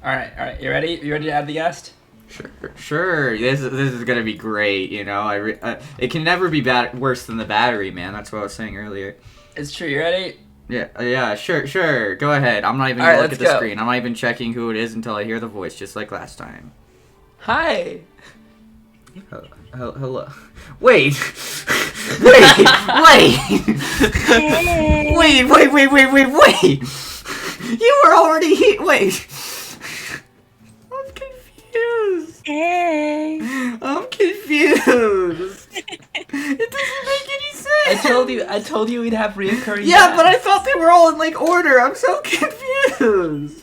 All right. You ready? You ready to add the guest? Sure. This is gonna be great. You know, it can never be worse than the battery, man. That's what I was saying earlier. It's true. You ready? Yeah. Sure. Go ahead. I'm not even gonna look at the screen. I'm not even checking who it is until I hear the voice, just like last time. Hi. Hello. Wait. Wait. You were already here. Wait. I'm confused. Hey. I'm confused. It doesn't make any sense. I told you we'd have reoccurring. Yeah, but I thought they were all in like order. I'm so confused.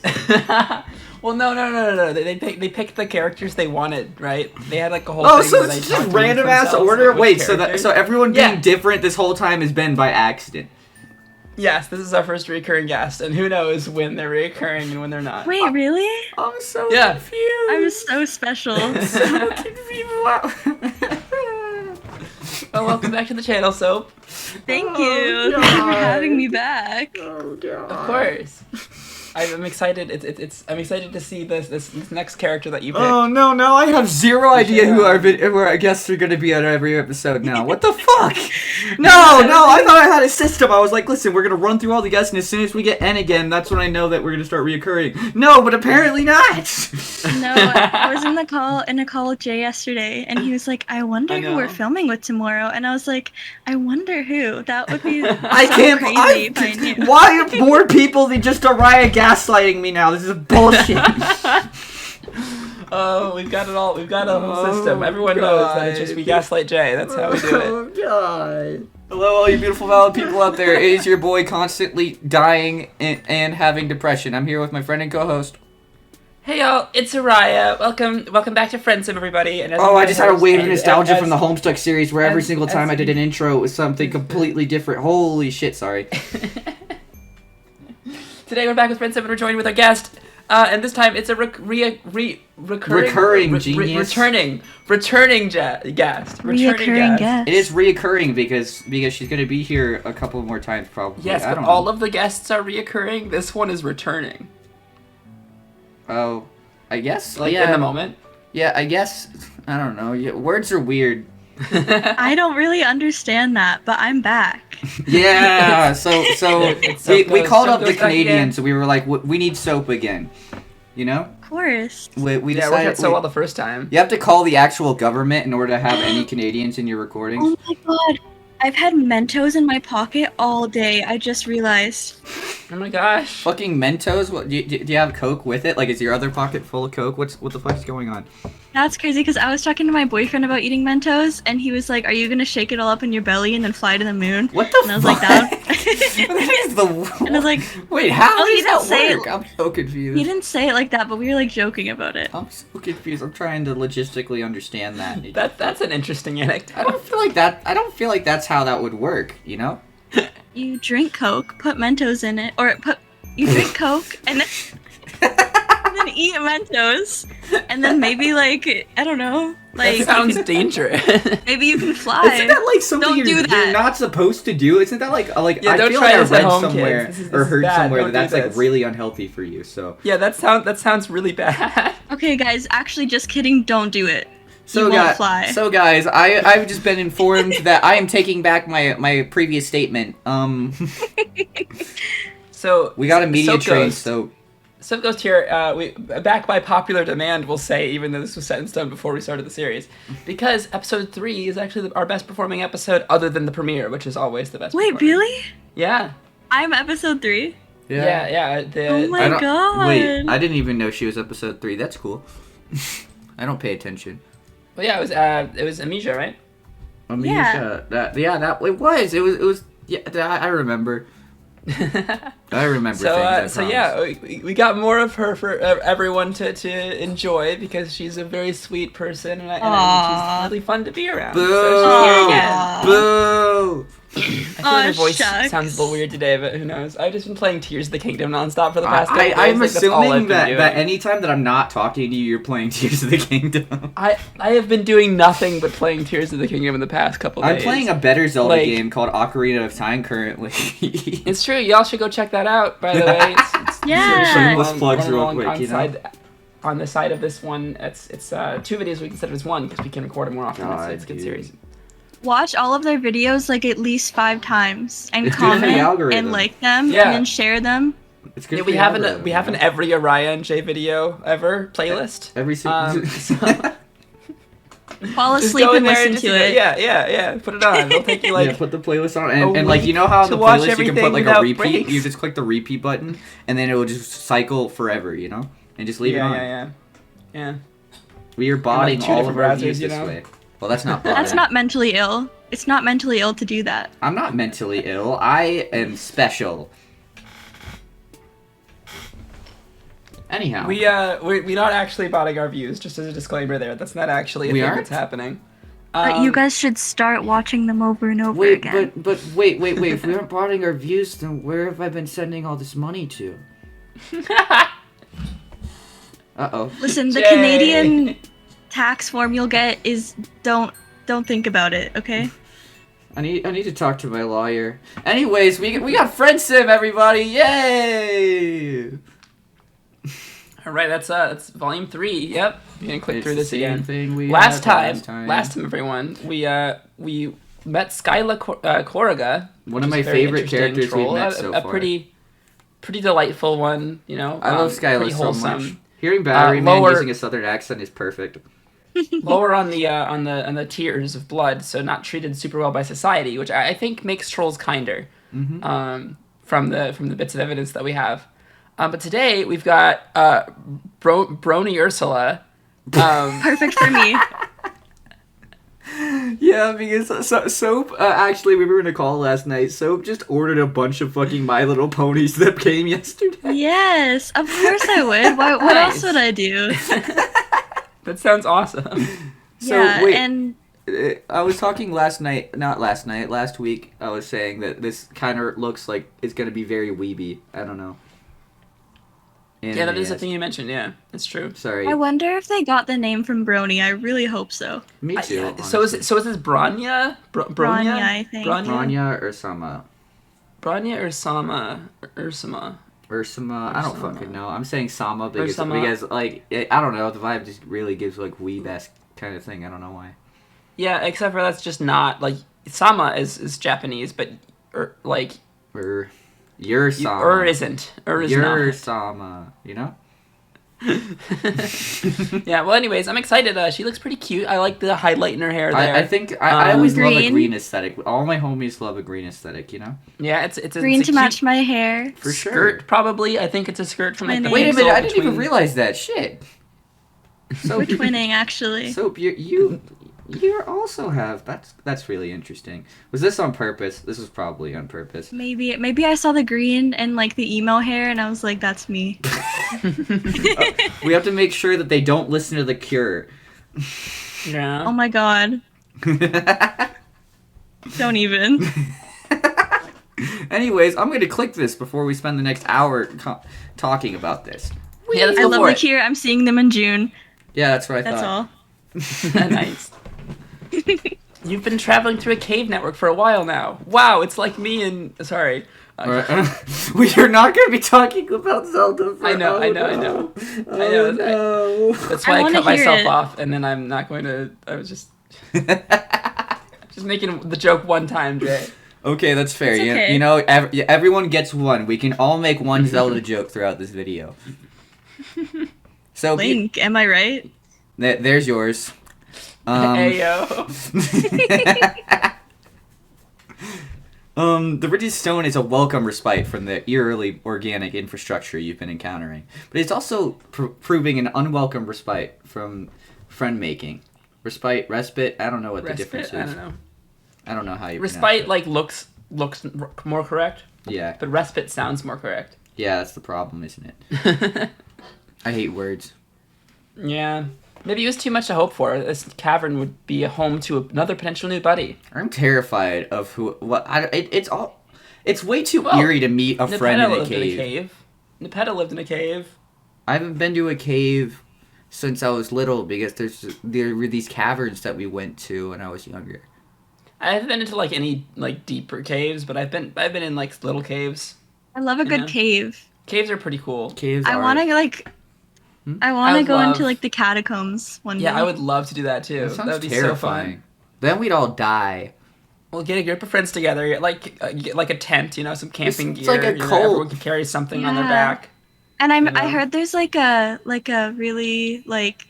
Well, no. They picked the characters they wanted, right? They had like a whole. Oh, thing so where it's they just talked random ass order. Wait, so everyone being different this whole time has been by accident. Yes, this is our first recurring guest, and who knows when they're reoccurring and when they're not. Wait, really? I'm so confused. I'm so special. I'm so confused. Wow. Oh, welcome back to the channel, Soap. Thank you. Thank you for having me back. Oh god. Of course. I'm excited. I'm excited to see this next character that you picked. Oh no! Now I have zero idea who our guests are going to be on every episode. Now, what the fuck? No! I thought I had a system. I was like, listen, we're going to run through all the guests, and as soon as we get N again, that's when I know that we're going to start reoccurring. No, but apparently not. No, I was in a call with Jay yesterday, and he was like, "I wonder who we're filming with tomorrow," and I was like, "I wonder who." That would be crazy if I knew. Why are more people than just Ariah gaslighting me now? This is bullshit. Oh, we've got it all. We've got a whole system. Everyone knows that it's just we gaslight Jay. That's how we do it. Oh god. Hello, all you beautiful, valid people out there. It is your boy constantly dying and having depression. I'm here with my friend and co-host. Hey y'all, it's Ariah. Welcome back to Friendsim, everybody. And I just had a wave of nostalgia from the Homestuck series where every single time I did an intro it was something completely different. Holy shit, sorry. Today we're back with Friendsim and we're joined with our guest. And this time it's a returning guest. It is reoccurring because she's going to be here a couple more times probably. Yes, but all of the guests are reoccurring. This one is returning. Oh, I guess. Like in the moment? Yeah, I guess. I don't know. Yeah, words are weird. I don't really understand that, but I'm back. Yeah, so we called up the Canadians and we were like, we need soap again. You know? Of course. We decided, it worked out so well the first time. You have to call the actual government in order to have any Canadians in your recordings. Oh my god. I've had Mentos in my pocket all day. I just realized. Oh my gosh. Fucking Mentos? What, do you have Coke with it? Like, is your other pocket full of Coke? What the fuck's going on? That's crazy because I was talking to my boyfriend about eating Mentos, and he was like, "Are you gonna shake it all up in your belly and then fly to the moon?" What the fuck? And I was like, "That." That is the. And I was like, "Wait, how does that work?" I'm so confused. He didn't say it like that, but we were like joking about it. I'm so confused. I'm trying to logistically understand that. That's an interesting anecdote. I don't feel like that's how that would work. You know? You drink Coke, put Mentos in it, you drink Coke and then. And eat Mentos, and then maybe like I don't know, like that sounds dangerous. Maybe you can fly. Isn't that like something you're not supposed to do? Isn't that like yeah, I feel like I read somewhere or heard somewhere that's like really unhealthy for you? So yeah, that sounds really bad. Okay, guys, actually, just kidding. Don't do it. So guys, I've just been informed that I am taking back my previous statement. So we got a media train, so. Soap Ghost here, we back by popular demand, we'll say, even though this was set in stone before we started the series, because episode 3 is actually our best performing episode, other than the premiere, which is always the best. Wait, really? Yeah. I'm episode 3. Yeah. Oh my god! Wait, I didn't even know she was episode 3. That's cool. I don't pay attention. Well, yeah, it was Amnesia, right? Amnesia. Yeah. It was. Yeah, I remember. I remember things. So yeah, we got more of her for everyone to enjoy because she's a very sweet person and she's really fun to be around. Boo! So she's here again. Boo! I feel like my voice sounds a little weird today, but who knows? I've just been playing Tears of the Kingdom nonstop for the past couple days. I'm assuming that anytime that I'm not talking to you, you're playing Tears of the Kingdom. I have been doing nothing but playing Tears of the Kingdom in the past couple days. I'm playing a better Zelda game called Ocarina of Time currently. It's true. Y'all should go check that out, by the way. It's yeah. Shameless plugs real quick, you know? on the side of this one, it's 2 videos we consider as one because we can record it more often. It's a good series. Watch all of their videos like at least 5 times and comment and like them and then share them. It's good. We have an every Ariah and Jay video ever playlist. Every fall asleep and listen to it. Yeah. Put it on. It'll take you like put the playlist on and like you know how the playlist you can put like a repeat. Breaks. You just click the repeat button and then it will just cycle forever, you know, and just leave it on. Yeah. We are botting like all of our views this way. Well, that's not botting. That's not mentally ill. It's not mentally ill to do that. I'm not mentally ill. I am special. Anyhow, we're not actually botting our views. Just as a disclaimer, there, that's not actually a thing that's happening. But you guys should start watching them over and over again. But wait. If we aren't botting our views, then where have I been sending all this money to? Uh-oh. Listen, the Canadian tax form you'll get is don't think about it, okay? I need to talk to my lawyer. Anyways, we got Friendsim, everybody! Yay! All right, that's volume 3. Yep, you can click through this again. Last time, everyone, we met Skyla Koraga. One of my favorite characters we've met so far. A pretty delightful one, you know. I love Skyla so much. Hearing Battery Man using a southern accent is perfect. Lower on the tiers of blood, so not treated super well by society, which I think makes trolls kinder. From the bits of evidence that we have. But today we've got Brony Ursula. Perfect for me. Yeah, because Soap, actually, we were in a call last night. Soap just ordered a bunch of fucking My Little Ponies that came yesterday. Yes, of course I would. What else would I do? That sounds awesome. So, wait, and I was talking last week, I was saying that this kind of looks like it's going to be very weeby. I don't know. Yeah, that is a thing you mentioned. Yeah, it's true. Sorry. I wonder if they got the name from Brony. I really hope so. Me too. So is this Bronya? Bronya, I think. Bronya Ursama. Bronya Ursama. Ursama. I don't fucking know. I'm saying Sama because like I don't know. The vibe just really gives like weeb-esque kind of thing. I don't know why. Yeah, except for that's just not like Sama is Japanese, but Ursama. Isn't. Is Ursama, you know? Yeah, well, anyways, I'm excited. She looks pretty cute. I like the highlight in her hair there. I think I always love a green aesthetic. All my homies love a green aesthetic, you know? Yeah, it's green to match my hair. For sure. Skirt, probably. I think it's a skirt from like the Wait a minute, I didn't even realize that. Shit. We're twinning, actually. Soap, you also have that's really interesting. Was this on purpose? This was probably on purpose. Maybe I saw the green and like the emo hair and I was like, that's me. We have to make sure that they don't listen to The Cure. Yeah. Oh my god. Don't even. Anyways, I'm going to click this before we spend the next hour talking about this. Yeah, I love The Cure. I'm seeing them in June. Yeah, that's what I thought. That's all. Nice. You've been traveling through a cave network for a while now. Wow, it's like me and... Sorry. We are not going to be talking about Zelda for I know. No. That's why I cut myself off, and then I'm not going to... I was just... just making the joke one time, Jay. Okay, that's fair. Okay. You know, everyone gets one. We can all make one Zelda joke throughout this video. So Link, am I right? There's yours. Ayo. The Rigid Stone is a welcome respite from the eerily organic infrastructure you've been encountering, but it's also proving an unwelcome respite from friend making. Respite. I don't know what the difference is. I don't know. I don't know how you. Respite looks more correct. Yeah. But respite sounds more correct. Yeah, that's the problem, isn't it? I hate words. Yeah. Maybe it was too much to hope for. This cavern would be a home to another potential new buddy. I'm terrified of it's way too eerie to meet a friend in a cave. Nepeta lived in a cave. I haven't been to a cave since I was little because there were these caverns that we went to when I was younger. I haven't been into any deeper caves, but I've been in little caves. I love a good cave. Caves are pretty cool. I want to I want to go love- into like the catacombs one day. Yeah, I would love to do that too. That sounds That'd be terrifying. so fun. Then we'd all die. We'll get a group of friends together, like a tent, some camping It's gear. like a cult. Everyone can carry something on their back. And you know? I heard there's like a really like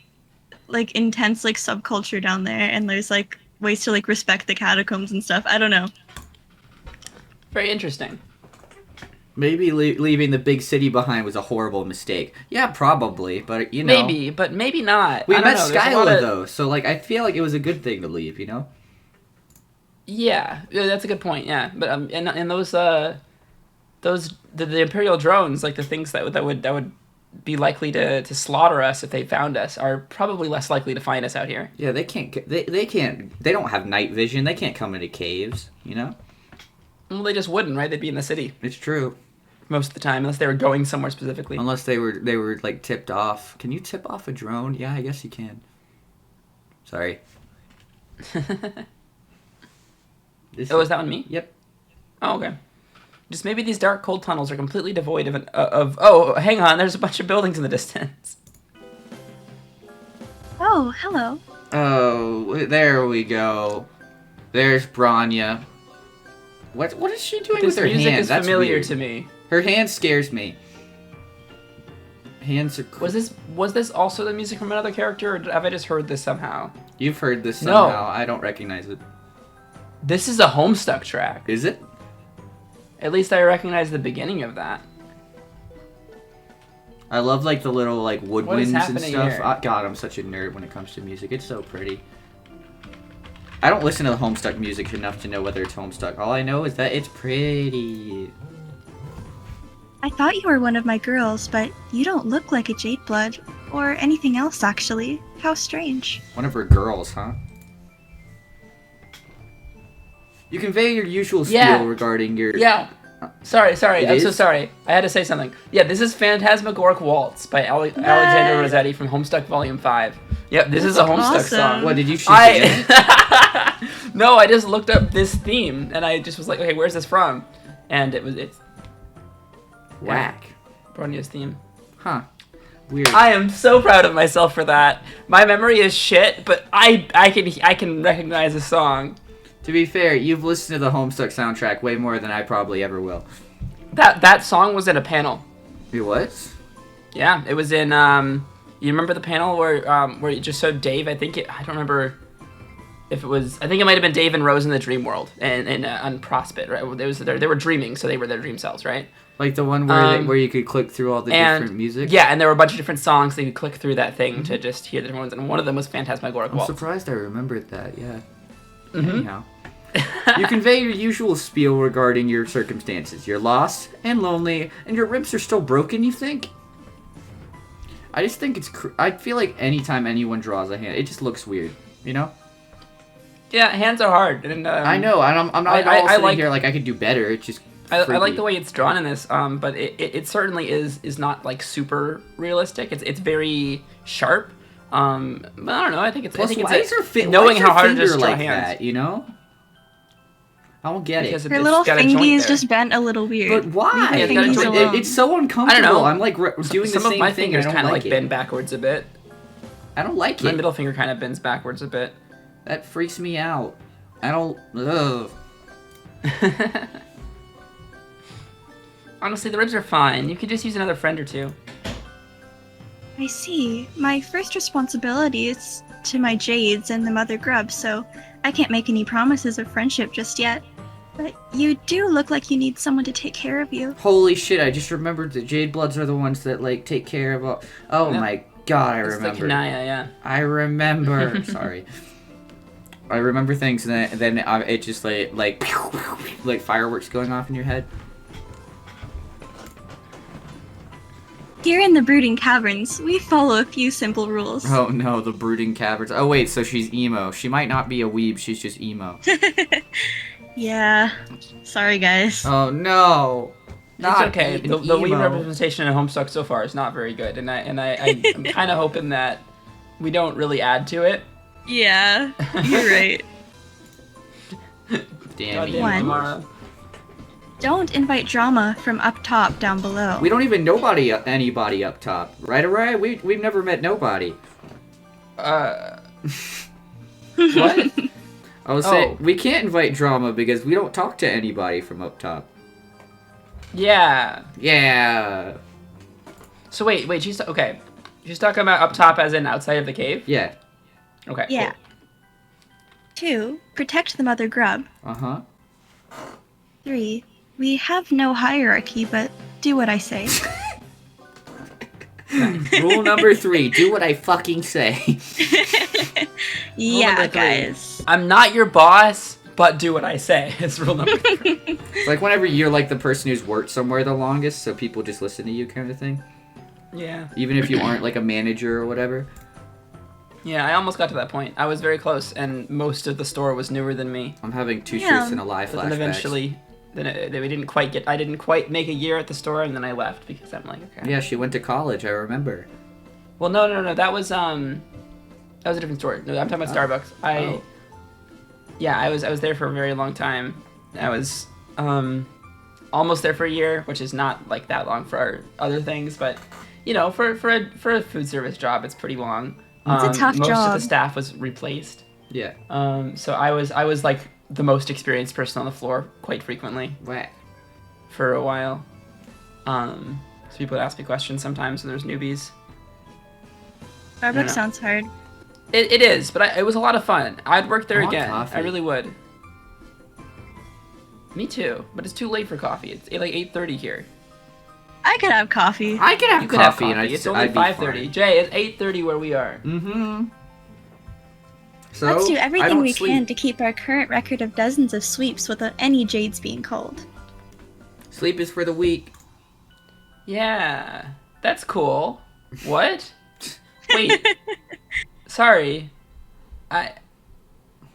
intense like subculture down there, and there's like ways to like respect the catacombs and stuff. I don't know. Very interesting. Maybe leaving the big city behind was a horrible mistake. Yeah, probably, but Maybe, but maybe not. We I met don't know. Skyla though, so like I feel like it was a good thing to leave. Yeah, that's a good point. Yeah, but and those the Imperial drones, like the things that would be likely to slaughter us if they found us, are probably less likely to find us out here. Yeah, they can't. They don't have night vision. They can't come into caves. Well, they just wouldn't, right? They'd be in the city It's true. most of the time, unless they were going somewhere specifically. Unless they were like tipped off. Can you tip off a drone? Yeah, I guess you can. Sorry. Oh, is that on me? Yep. Oh, okay. Just maybe these dark, cold tunnels are completely devoid of. Oh, hang on. There's a bunch of buildings in the distance. Oh, hello. Oh, there we go. There's Bronya. What is she doing This with her music hands? is That's familiar weird. to me. Her hand scares me. Hands are cool. Was this also the music from another character, or have I just heard this somehow? You've heard this No. somehow. I don't recognize it. This is a Homestuck track. Is it? At least I recognize the beginning of that. I love like the little like woodwinds What is and happening stuff. here? God, I'm such a nerd when it comes to music. It's so pretty. I don't listen to the Homestuck music enough to know whether it's Homestuck. All I know is that it's pretty. I thought you were one of my girls, but you don't look like a jade blood or anything else actually. How strange. One of her girls, huh? You convey your usual spiel Yeah. regarding your... Yeah. Sorry. It I'm so is? sorry. I had to say something. Yeah, this is Phantasmagoric Waltz by Alexander Rossetti from Homestuck Volume 5. Yep, this is a Homestuck awesome. song. What, did you choose it? No, I just looked up this theme, and I just was like, okay, where's this from? And it's Whack. Bronya's theme. Huh. Weird. I am so proud of myself for that. My memory is shit, but I can recognize a song. To be fair, you've listened to the Homestuck soundtrack way more than I probably ever will. That song was in a panel. It was? Yeah, it was in you remember the panel where it just showed Dave? I don't remember if it was. I think it might have been Dave and Rose in the dream world and on Prospect, right? They were dreaming, so they were their dream selves, right? Like the one where you could click through all the different music? Yeah, and there were a bunch of different songs that you could click through that thing to just hear the different ones, and one of them was Phantasmagoric I'm Waltz. surprised I remembered that, yeah. Mhm. Anyhow. You convey your usual spiel regarding your circumstances. You're lost and lonely, and your ribs are still broken, you think? I just think I feel like anytime anyone draws a hand, it just looks weird, you know? Yeah, hands are hard, and I know, and I'm not I sitting like- here like I could do better. It's just I like freaky. the way it's drawn in this, but it certainly is not like super realistic. It's very sharp. But I don't know. I think it's Plus, I think why it's is her knowing why is how her hard it finger is to draw like hands. that, you know? I don't get Because it. it's Her little got a joint fingy is there. just bent a little weird. But why? Leave Yeah, her it's got a fingies joint. alone. It's so uncomfortable. I don't know. I'm like doing Some the of same my thing. fingers I don't kind of like it. bend backwards a bit. I don't like My it. middle finger kind of bends backwards a bit. That freaks me out. I don't. Ugh. Honestly, the ribs are fine. You could just use another friend or two. I see. My first responsibility is to my jades and the mother grub, so I can't make any promises of friendship just yet. But you do look like you need someone to take care of you. Holy shit! I just remembered the Jade Bloods are the ones that like take care of all. Oh Yeah. my god! I It's the remember. Kanaya, yeah. I remember. Sorry. I remember things, and then it just like fireworks going off in your head. Here in the Brooding Caverns, we follow a few simple rules. Oh no, the brooding caverns. Oh wait, so she's emo. She might not be a weeb. She's just emo. Yeah. Sorry, guys. Oh no. It's okay. The Wii emo. representation in Homestuck so far is not very good, and I'm kind of hoping that we don't really add to it. Yeah, you're right. Damn Goddamn you. One. Amara. Don't invite drama from up top down below. We don't even know anybody up top, right, Ariah? We've never met nobody. What? I was saying we can't invite drama because we don't talk to anybody from up top. Yeah. Yeah. So wait, she's okay. She's talking about up top as in outside of the cave? Yeah. Okay. Yeah. Cool. 2. Protect the mother grub. Uh-huh. 3. We have no hierarchy, but do what I say. Rule number 3, do what I fucking say. Yeah, number 3. guys. I'm not your boss, but do what I say. It's rule number 3. It's like whenever you're like the person who's worked somewhere the longest, so people just listen to you kind of thing. Yeah. Even if you aren't like a manager or whatever. Yeah, I almost got to that point. I was very close, and most of the store was newer than me. I'm having 2 truths and a lie But then flashbacks. eventually, I didn't quite make a year at the store, and then I left because I'm like, okay. Yeah, she went to college, I remember. Well, no. That was a different story. No, I'm talking about Starbucks. Yeah, I was there for a very long time. I was almost there for a year, which is not like that long for our other things, but you know, for a food service job, it's pretty long. It's a tough most job. Most of the staff was replaced. Yeah. So I was like the most experienced person on the floor quite frequently What? for a while. So people would ask me questions sometimes when there's newbies. Starbucks sounds hard. It is, but it was a lot of fun. I'd work there I want again. coffee. I really would. Me too, but it's too late for coffee. It's like 8:30 here. I could have coffee. I could have You could have coffee, and It's only I'd be 5:30. fine. Jay, it's 8:30 where we are. Mm-hmm. So, Let's do I everything don't we sleep. can to keep our current record of dozens of sweeps without any jades being culled. Sleep is for the weak. Yeah, that's cool. What? Wait. Sorry. I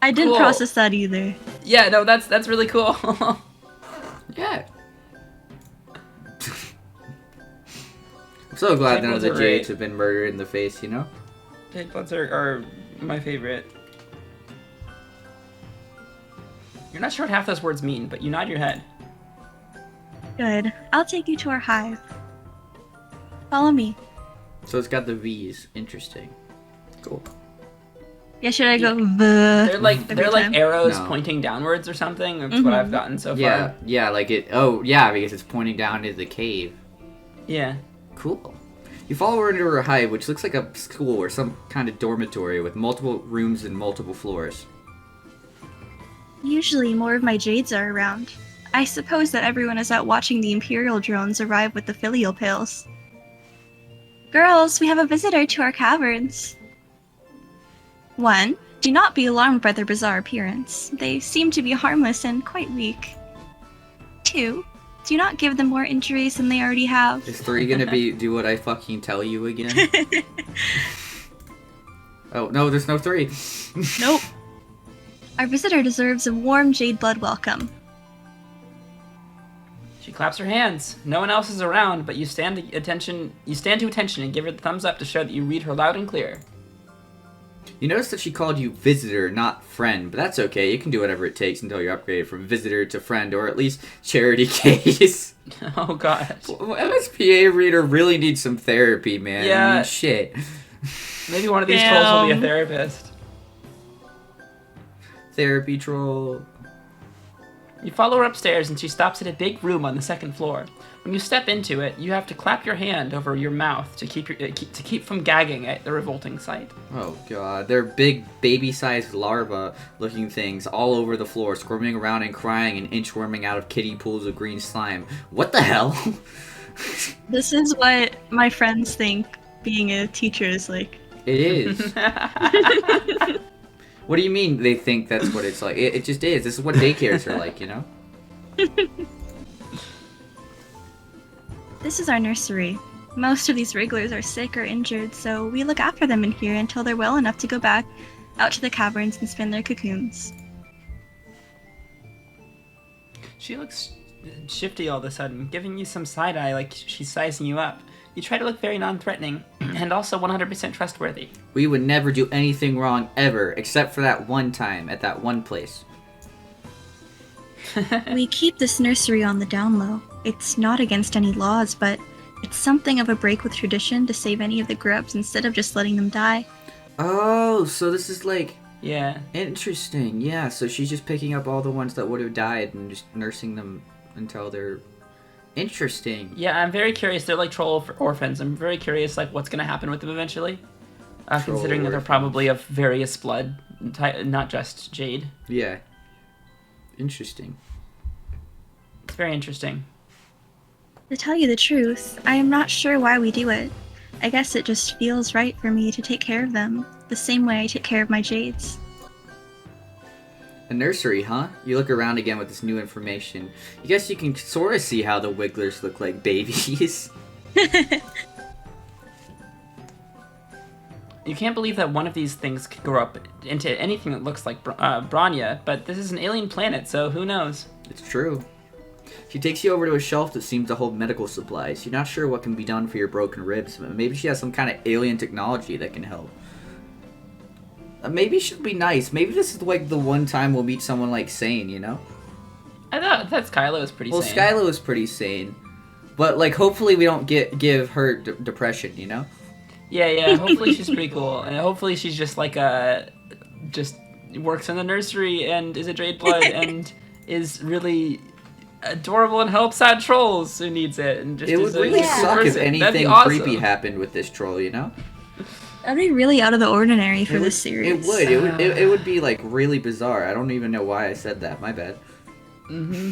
didn't Cool. process that either. Yeah, no, that's really cool. Yeah. I'm so glad none of the Bloods are Jades great. have been murdered in the face, you know? Jade Bloods are my favorite. You're not sure what half those words mean, but you nod your head. Good. I'll take you to our hive. Follow me. So it's got the V's. Interesting. Cool. Yeah, should I go They're like every time? arrows No. pointing downwards or something. That's what I've gotten so Yeah, far. yeah, like it. Oh, yeah, because it's pointing down into the cave. Yeah. Cool. You follow her into her hive, which looks like a school or some kind of dormitory with multiple rooms and multiple floors. Usually more of my jades are around. I suppose that everyone is out watching the Imperial drones arrive with the filial pills. Girls, we have a visitor to our caverns. 1. Do not be alarmed by their bizarre appearance. They seem to be harmless and quite weak. 2. Do not give them more injuries than they already have. Is 3 gonna be do what I fucking tell you again? Oh, no, there's no 3. Nope. Our visitor deserves a warm jade blood welcome. She claps her hands. No one else is around, but you stand to attention and give her the thumbs up to show that you read her loud and clear. You notice that she called you visitor, not friend, but that's okay. You can do whatever it takes until you're upgraded from visitor to friend, or at least charity case. Oh gosh. MSPA Reader really needs some therapy, man. Yeah. I mean, shit. Maybe one of these trolls will be a Damn. therapist. Therapy troll. You follow her upstairs and she stops at a big room on the second floor. When you step into it, you have to clap your hand over your mouth to keep from gagging at the revolting sight. Oh god, they're big baby-sized larva-looking things all over the floor, squirming around and crying and inchworming out of kiddie pools of green slime. What the hell? This is what my friends think being a teacher is like. It is. What do you mean they think that's what it's like? It just is. This is what daycares are like, you know? This is our nursery. Most of these wrigglers are sick or injured, so we look after them in here until they're well enough to go back out to the caverns and spin their cocoons. She looks shifty all of a sudden, giving you some side eye like she's sizing you up. You try to look very non-threatening, and also 100% trustworthy. We would never do anything wrong ever, except for that one time at that one place. We keep this nursery on the down low. It's not against any laws, but it's something of a break with tradition to save any of the grubs instead of just letting them die. Oh, so this is like... Yeah. Interesting, yeah, so she's just picking up all the ones that would have died and just nursing them until they're... Interesting. Yeah, I'm very curious. They're like troll orphans. I'm very curious, like, what's going to happen with them eventually. Considering that they're probably of various blood, not just jade. Yeah. Interesting. It's very interesting. To tell you the truth, I am not sure why we do it. I guess it just feels right for me to take care of them, the same way I take care of my jades. A nursery, huh? You look around again with this new information. I guess you can sort of see how the wigglers look like babies. You can't believe that one of these things could grow up into anything that looks like Bronya, but this is an alien planet, so who knows? It's true. She takes you over to a shelf that seems to hold medical supplies. You're not sure what can be done for your broken ribs, but maybe she has some kind of alien technology that can help. Maybe she'll be nice. Maybe this is like the one time we'll meet someone like sane, you know? I thought Skylo was pretty sane. Well, Skylo is pretty sane. But, like, hopefully we don't give her depression, you know? Yeah, hopefully she's pretty cool. And hopefully she's just like just works in the nursery and is a jade blood and is really adorable and helps out trolls who needs it. And just it would really suck if anything creepy happened with this troll, you know? That'd be really out of the ordinary for this series. It would. It would be, like, really bizarre. I don't even know why I said that. My bad. Mm-hmm.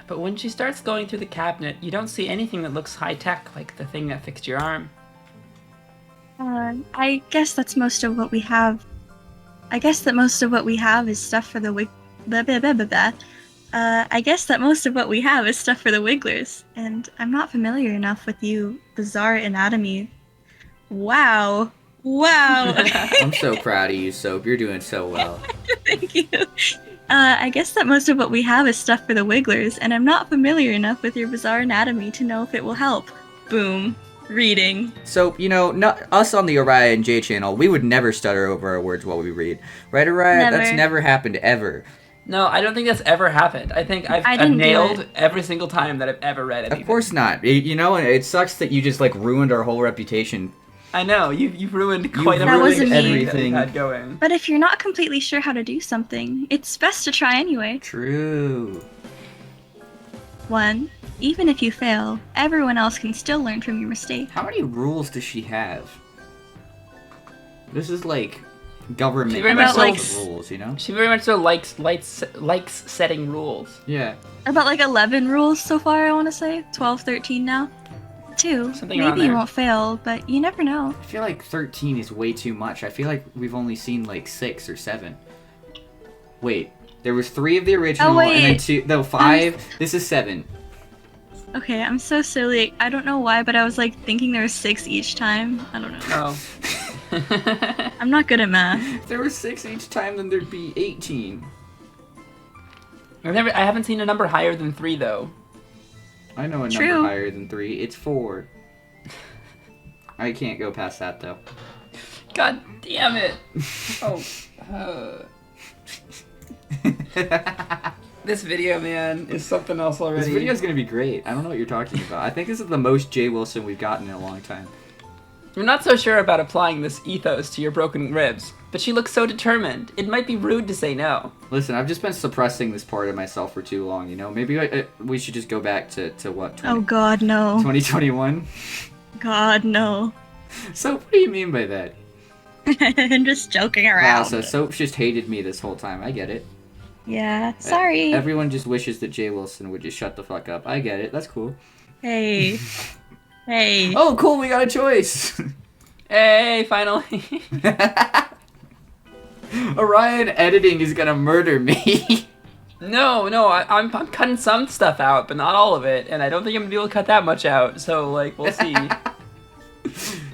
But when she starts going through the cabinet, you don't see anything that looks high-tech, like the thing that fixed your arm. I guess that's most of what we have. I guess that most of what we have is stuff for the I guess that most of what we have is stuff for the wigglers, and I'm not familiar enough with you bizarre anatomy. Wow. I'm so proud of you, Soap. You're doing so well. Thank you. I guess that most of what we have is stuff for the wigglers, and I'm not familiar enough with your bizarre anatomy to know if it will help. Boom. Reading. So, you know, us on the Ariah and Jay channel, we would never stutter over our words while we read. Right, Ariah? Never. That's never happened, ever. No, I don't think that's ever happened. I think I've nailed every single time that I've ever read anything. Of course not. You know, it sucks that you just, like, ruined our whole reputation. I know, you've ruined quite everything that we had going. But if you're not completely sure how to do something, it's best to try anyway. True. 1. Even if you fail, everyone else can still learn from your mistake. How many rules does she have? This is like government She very much rules, you know? She very much so likes setting rules. Yeah. About like 11 rules so far, I want to say. 12, 13 now. 2. Something around Maybe you there. won't fail, but you never know. I feel like 13 is way too much. I feel like we've only seen like 6 or 7. Wait, there was 3 of the original and then 2. No, 5. This is 7. Okay, I'm so silly. I don't know why, but I was like thinking there was 6 each time. I don't know. Oh. I'm not good at math. If there were 6 each time, then there'd be 18. I haven't seen a number higher than 3 though. I know a True. number higher than 3. It's 4. I can't go past that though. God damn it! Oh. This video, man, is something else already. This video's gonna be great. I don't know what you're talking about. I think this is the most Jay Wilson we've gotten in a long time. I'm not so sure about applying this ethos to your broken ribs, but she looks so determined. It might be rude to say no. Listen, I've just been suppressing this part of myself for too long, you know? Maybe we should just go back to what, Oh god, no. 2021? God, no. So, what do you mean by that? I'm just joking around. Wow, so Soap just hated me this whole time. I get it. Yeah, sorry. Everyone just wishes that Jay Wilson would just shut the fuck up. I get it. That's cool. Hey. Hey. Oh, cool. We got a choice. Hey, finally. Orion editing is gonna murder me. No, I'm cutting some stuff out, but not all of it, and I don't think I'm gonna be able to cut that much out. So, like, we'll see.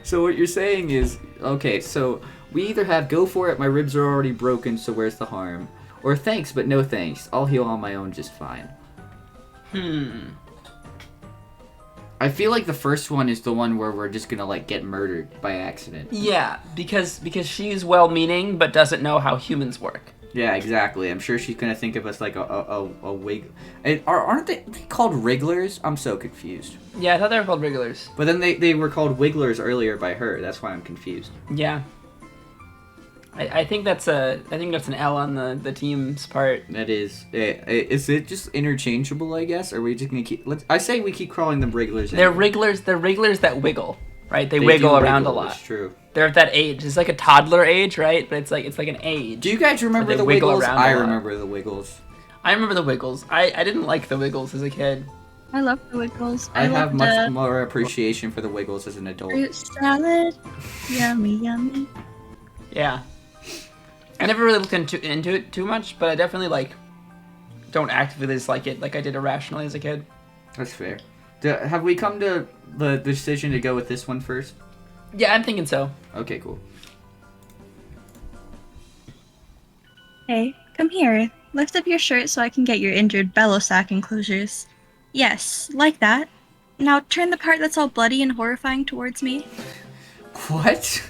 So what you're saying is, okay, so we either have go for it, my ribs are already broken, so where's the harm? Or thanks, but no thanks. I'll heal on my own just fine. I feel like the first one is the one where we're just gonna like get murdered by accident. Yeah, because she's well-meaning but doesn't know how humans work. Yeah, exactly. I'm sure she's gonna think of us like a wig. Aren't they called wrigglers? I'm so confused. Yeah, I thought they were called wrigglers. But then they were called wigglers earlier by her. That's why I'm confused. Yeah. I think that's an L on the team's part. That is. Is it just interchangeable? I guess. Or are we just gonna keep? I say we keep calling them wrigglers. They're anyway. wrigglers. They're wrigglers that wiggle, right? They wiggle around a lot. That's true. They're at that age. It's like a toddler age, right? But it's like an age. Do you guys remember the wiggle Wiggles? around I a lot. remember the Wiggles. I remember the Wiggles. I didn't like the Wiggles as a kid. I love the Wiggles. I have love much the more appreciation for the Wiggles as an adult. fruit salad. Yummy, yummy. Yeah. I never really looked into it too much, but I definitely don't actively dislike it like I did irrationally as a kid. That's fair. Have we come to the decision to go with this one first? Yeah, I'm thinking so. Okay, cool. Hey, come here. Lift up your shirt so I can get your injured bellow sack enclosures. Yes, like that. Now turn the part that's all bloody and horrifying towards me. What?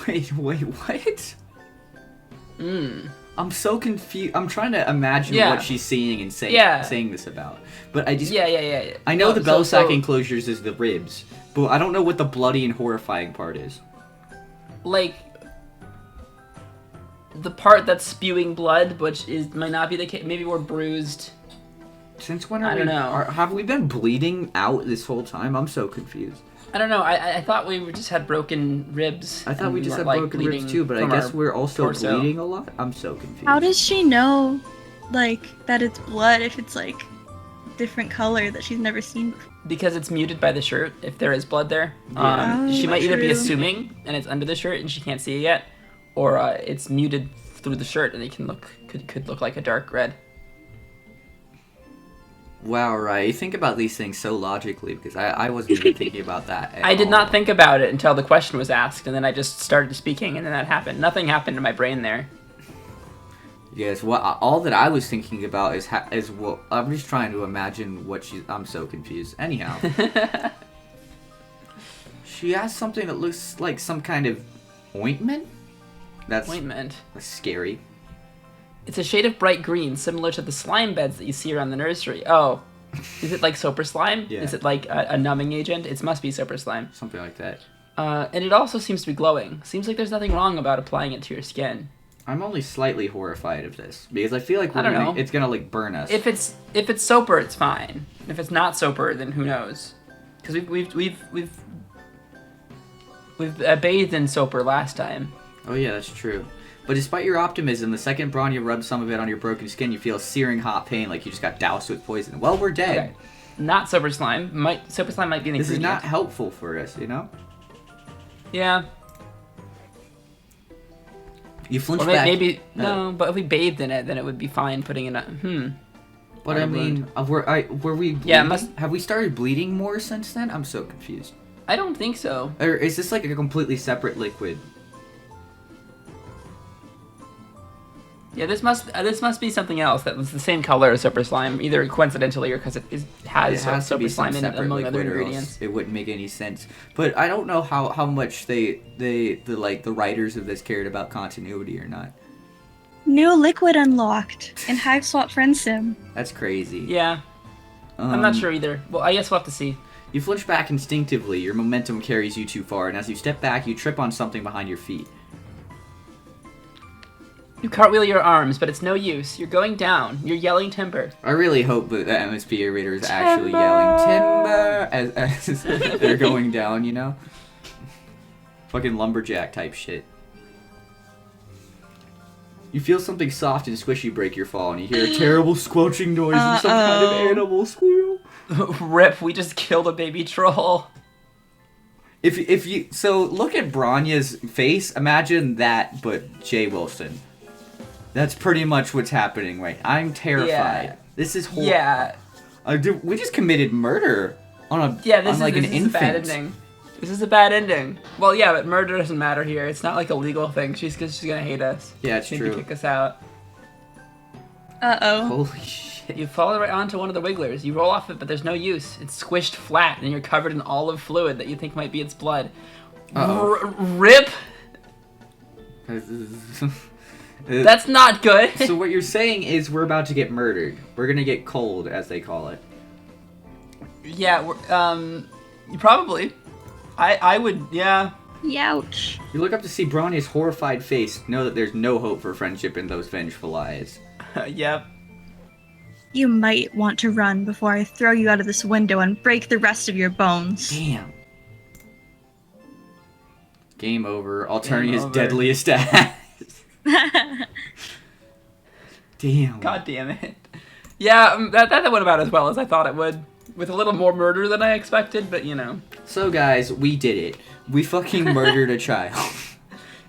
Wait, what? I'm so confused. I'm trying to imagine what she's seeing and saying this about. But I just... Yeah. I know the bellow sack enclosures is the ribs, but I don't know what the bloody and horrifying part is. Like, the part that's spewing blood, which might not be the case. Maybe we're bruised. Since when are I don't know. Have we been bleeding out this whole time? I'm so confused. I don't know. I thought we just had broken ribs. I thought we just had weren't, broken ribs too, but I guess we're also torso. bleeding a lot. I'm so confused. How does she know, that it's blood if it's, different color that she's never seen before? Because it's muted by the shirt, if there is blood there. Yeah. She might either be True. assuming, and it's under the shirt, and she can't see it yet, or it's muted through the shirt, and it could look like a dark red. Wow, right. You think about these things so logically, because I wasn't even thinking about that at I did all. not think about it until the question was asked, and then I just started speaking, and then that happened. Nothing happened in my brain there. Yes, all that I was thinking about is what I'm just trying to imagine what I'm so confused. Anyhow, she has something that looks like some kind of ointment. That's Ointment. scary. It's a shade of bright green, similar to the slime beds that you see around the nursery. Oh, is it like Soper Slime? Yeah. Is it like a numbing agent? It must be Soper Slime. Something like that. And it also seems to be glowing. Seems like there's nothing wrong about applying it to your skin. I'm only slightly horrified of this because I feel like I don't know. it's gonna burn us. If it's Soper, it's fine. If it's not Soper, then who knows? Because we've bathed in Soper last time. Oh yeah, that's true. But despite your optimism, the second Bronya rubs some of it on your broken skin, you feel a searing hot pain like you just got doused with poison. Well, we're dead. Okay. Not Soper Slime. Soper Slime might be an This is ingredient. not helpful for us, you know? Yeah. You flinch Or back. maybe no, but if we bathed in it, then it would be fine putting it on. But I mean, were we bleeding? Yeah, it must- Have we started bleeding more since then? I'm so confused. I don't think so. Or is this like a completely separate liquid? Yeah, this must be something else that was the same color as Soper Slime, either coincidentally or because it has to Soper be some Slime in it separate among other liquid or else ingredients. it wouldn't make any sense. But I don't know how much the writers of this cared about continuity or not. New liquid unlocked in Hiveswap Friendsim. That's crazy. Yeah, I'm not sure either. Well, I guess we'll have to see. You flinch back instinctively. Your momentum carries you too far, and as you step back, you trip on something behind your feet. You cartwheel your arms, but it's no use. You're going down. You're yelling timber. I really hope that the MSPA Reader is actually yelling timber as they're going down, you know? Fucking lumberjack type shit. You feel something soft and squishy break your fall, and you hear a terrible squelching noise and some kind of animal squeal. Rip, we just killed a baby troll. If you so look at Bronya's face, imagine that, but Jay Wilson. That's pretty much what's happening right. I'm terrified. Yeah. This is horrible. Yeah. We just committed murder on an This infant. is a bad ending. This is a bad ending. Well, yeah, but murder doesn't matter here. It's not like a legal thing. She's gonna hate us. Yeah, it's Maybe true. kick us out. Uh-oh. Holy shit. You fall right onto one of the wigglers. You roll off it, but there's no use. It's squished flat, and you're covered in olive fluid that you think might be its blood. Rip! That's not good. So what you're saying is we're about to get murdered. We're gonna get cold, as they call it. Yeah, probably. I would, yeah. Youch. You look up to see Bronya's horrified face, know that there's no hope for friendship in those vengeful eyes. Yep. You might want to run before I throw you out of this window and break the rest of your bones. Damn. Game over. Alternia's over. deadliest ass. Damn. God damn it. Yeah, that went about as well as I thought it would. With a little more murder than I expected, but you know. So guys, we did it. We fucking murdered a child.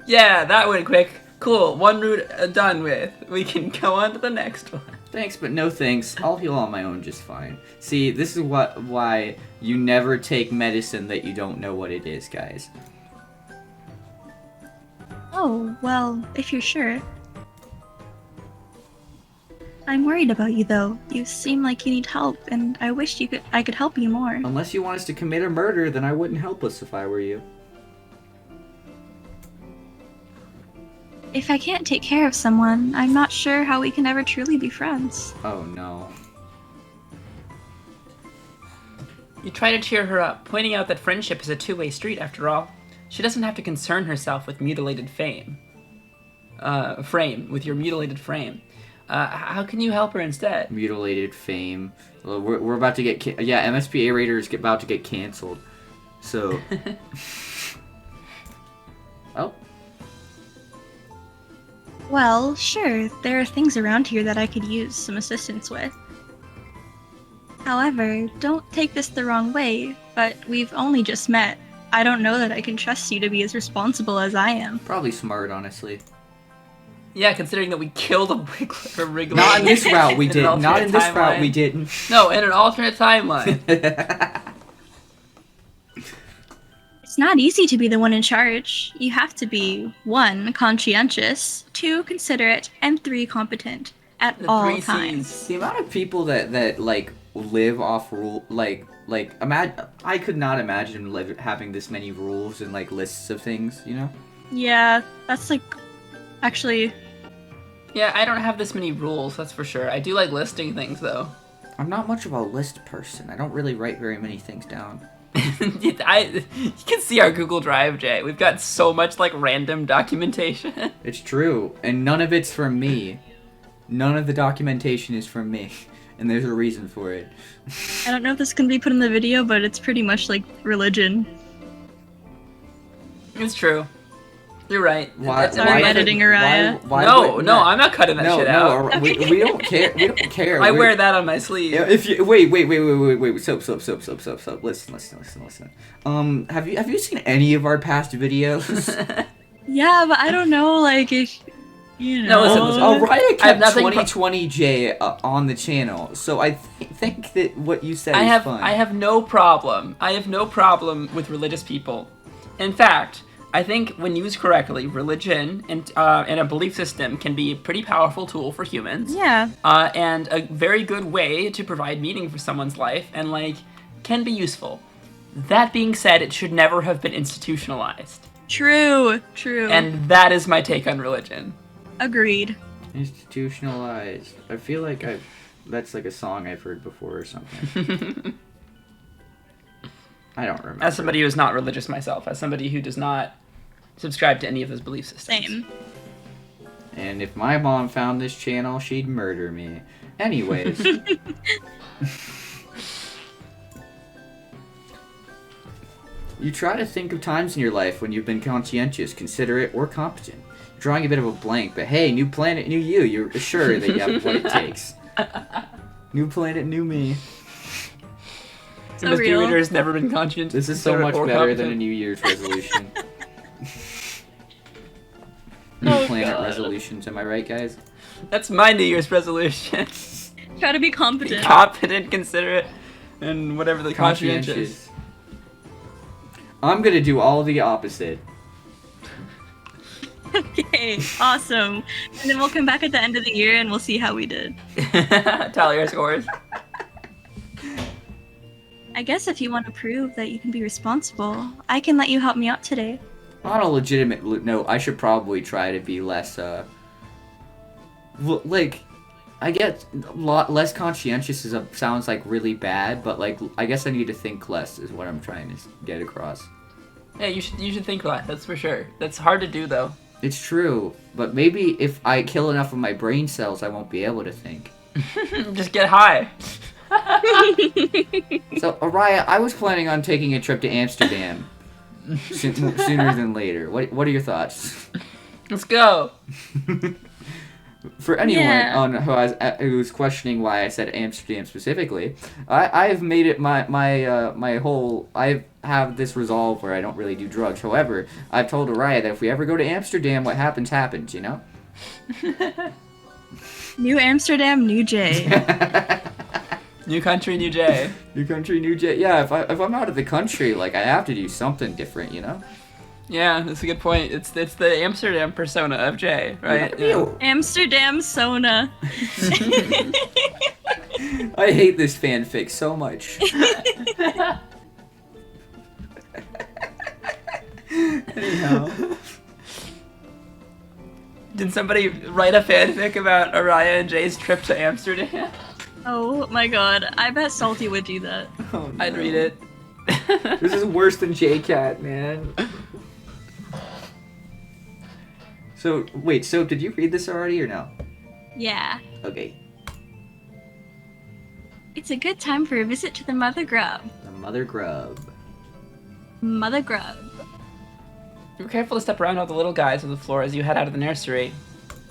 Yeah, that went quick. Cool, one route done with. We can go on to the next one. Thanks, but no thanks. I'll heal on my own just fine. See, this is why you never take medicine that you don't know what it is, guys. Oh, well, if you're sure. I'm worried about you, though. You seem like you need help, and I wish I could help you more. Unless you want us to commit a murder, then I wouldn't help us if I were you. If I can't take care of someone, I'm not sure how we can ever truly be friends. Oh no. You try to cheer her up, pointing out that friendship is a two-way street after all. She doesn't have to concern herself with mutilated frame, with your mutilated frame. How can you help her instead? Mutilated fame. Well, we're about to get MSPA Reader is about to get canceled. So. Oh. Well, sure, there are things around here that I could use some assistance with. However, don't take this the wrong way, but we've only just met. I don't know that I can trust you to be as responsible as I am. Probably smart, honestly. Yeah, considering that we killed a Wriggler. Not in this route we did. an Not in this alternate route timeline. we didn't. No, in an alternate timeline. It's not easy to be the one in charge. You have to be 1, conscientious, 2, considerate, and 3, competent at The all 3 times. Cs. The amount of people that like live off rule I could not imagine having this many rules and like lists of things, you know? Yeah, that's like actually Yeah, I don't have this many rules, that's for sure. I do like listing things, though. I'm not much of a list person. I don't really write very many things down. You can see our Google Drive, Jay. We've got so much like random documentation. It's true, and none of it's from me. None of the documentation is from me, and there's a reason for it. I don't know if this can be put in the video, but it's pretty much like religion. It's true. You're right. Sorry, I'm editing Ariah. No, I'm not cutting that shit out. No, we don't care. We don't care. I wear that on my sleeve. If you wait. Stop. Listen. Have you seen any of our past videos? Yeah, but I don't know, like, if, you know. No, listen. Ariah I have kept nothing 2020J on the channel, so I think that what you said is fun. I have no problem. I have no problem with religious people. In fact, I think when used correctly, religion and a belief system can be a pretty powerful tool for humans. Yeah. And a very good way to provide meaning for someone's life, and like can be useful. That being said, it should never have been institutionalized. True. And that is my take on religion. Agreed. Institutionalized. I feel like that's like a song I've heard before or something. I don't remember. As somebody who is not religious myself, as somebody who does not subscribe to any of those belief systems. Same. And if my mom found this channel, she'd murder me. Anyways. You try to think of times in your life when you've been conscientious, considerate, or competent. You're drawing a bit of a blank, but hey, new planet, new you. You're sure that you have what it takes. New planet, new me. So MSPA real. Reader has never been conscious. This is so much better than a New Year's resolution. New planet resolutions, am I right, guys? That's my New Year's resolution. Try to be competent. Competent, considerate, and whatever the conscientious. I'm gonna do all the opposite. Okay, awesome. And then we'll come back at the end of the year and we'll see how we did. Tally our scores. I guess if you want to prove that you can be responsible, I can let you help me out today. On a legitimate note, I should probably try to be less, like, I get less conscientious sounds like really bad, but like I guess I need to think less is what I'm trying to get across. Yeah, you should think less. That's for sure. That's hard to do though. It's true, but maybe if I kill enough of my brain cells, I won't be able to think. Just get high. So, Ariah, I was planning on taking a trip to Amsterdam sooner than later. What are your thoughts? Let's go. For anyone Yeah. who's questioning why I said Amsterdam specifically, I've made it my whole. I have this resolve where I don't really do drugs. However, I've told Ariah that if we ever go to Amsterdam, what happens happens. You know. New Amsterdam, new Jay. New country, new Jay. New country, new Jay. Yeah, if I'm out of the country, like I have to do something different. You know. Yeah, that's a good point. It's the Amsterdam persona of Jay, right? Yeah. Amsterdam Sona. I hate this fanfic so much. Anyhow. Did somebody write a fanfic about Ariah and Jay's trip to Amsterdam? Oh my god, I bet Salty would do that. Oh, no. I'd read it. This is worse than JCat, man. So, wait, so did you read this already or no? Yeah. Okay. It's a good time for a visit to the Mother Grub. The Mother Grub. Mother Grub. Be careful to step around all the little guys on the floor as you head out of the nursery.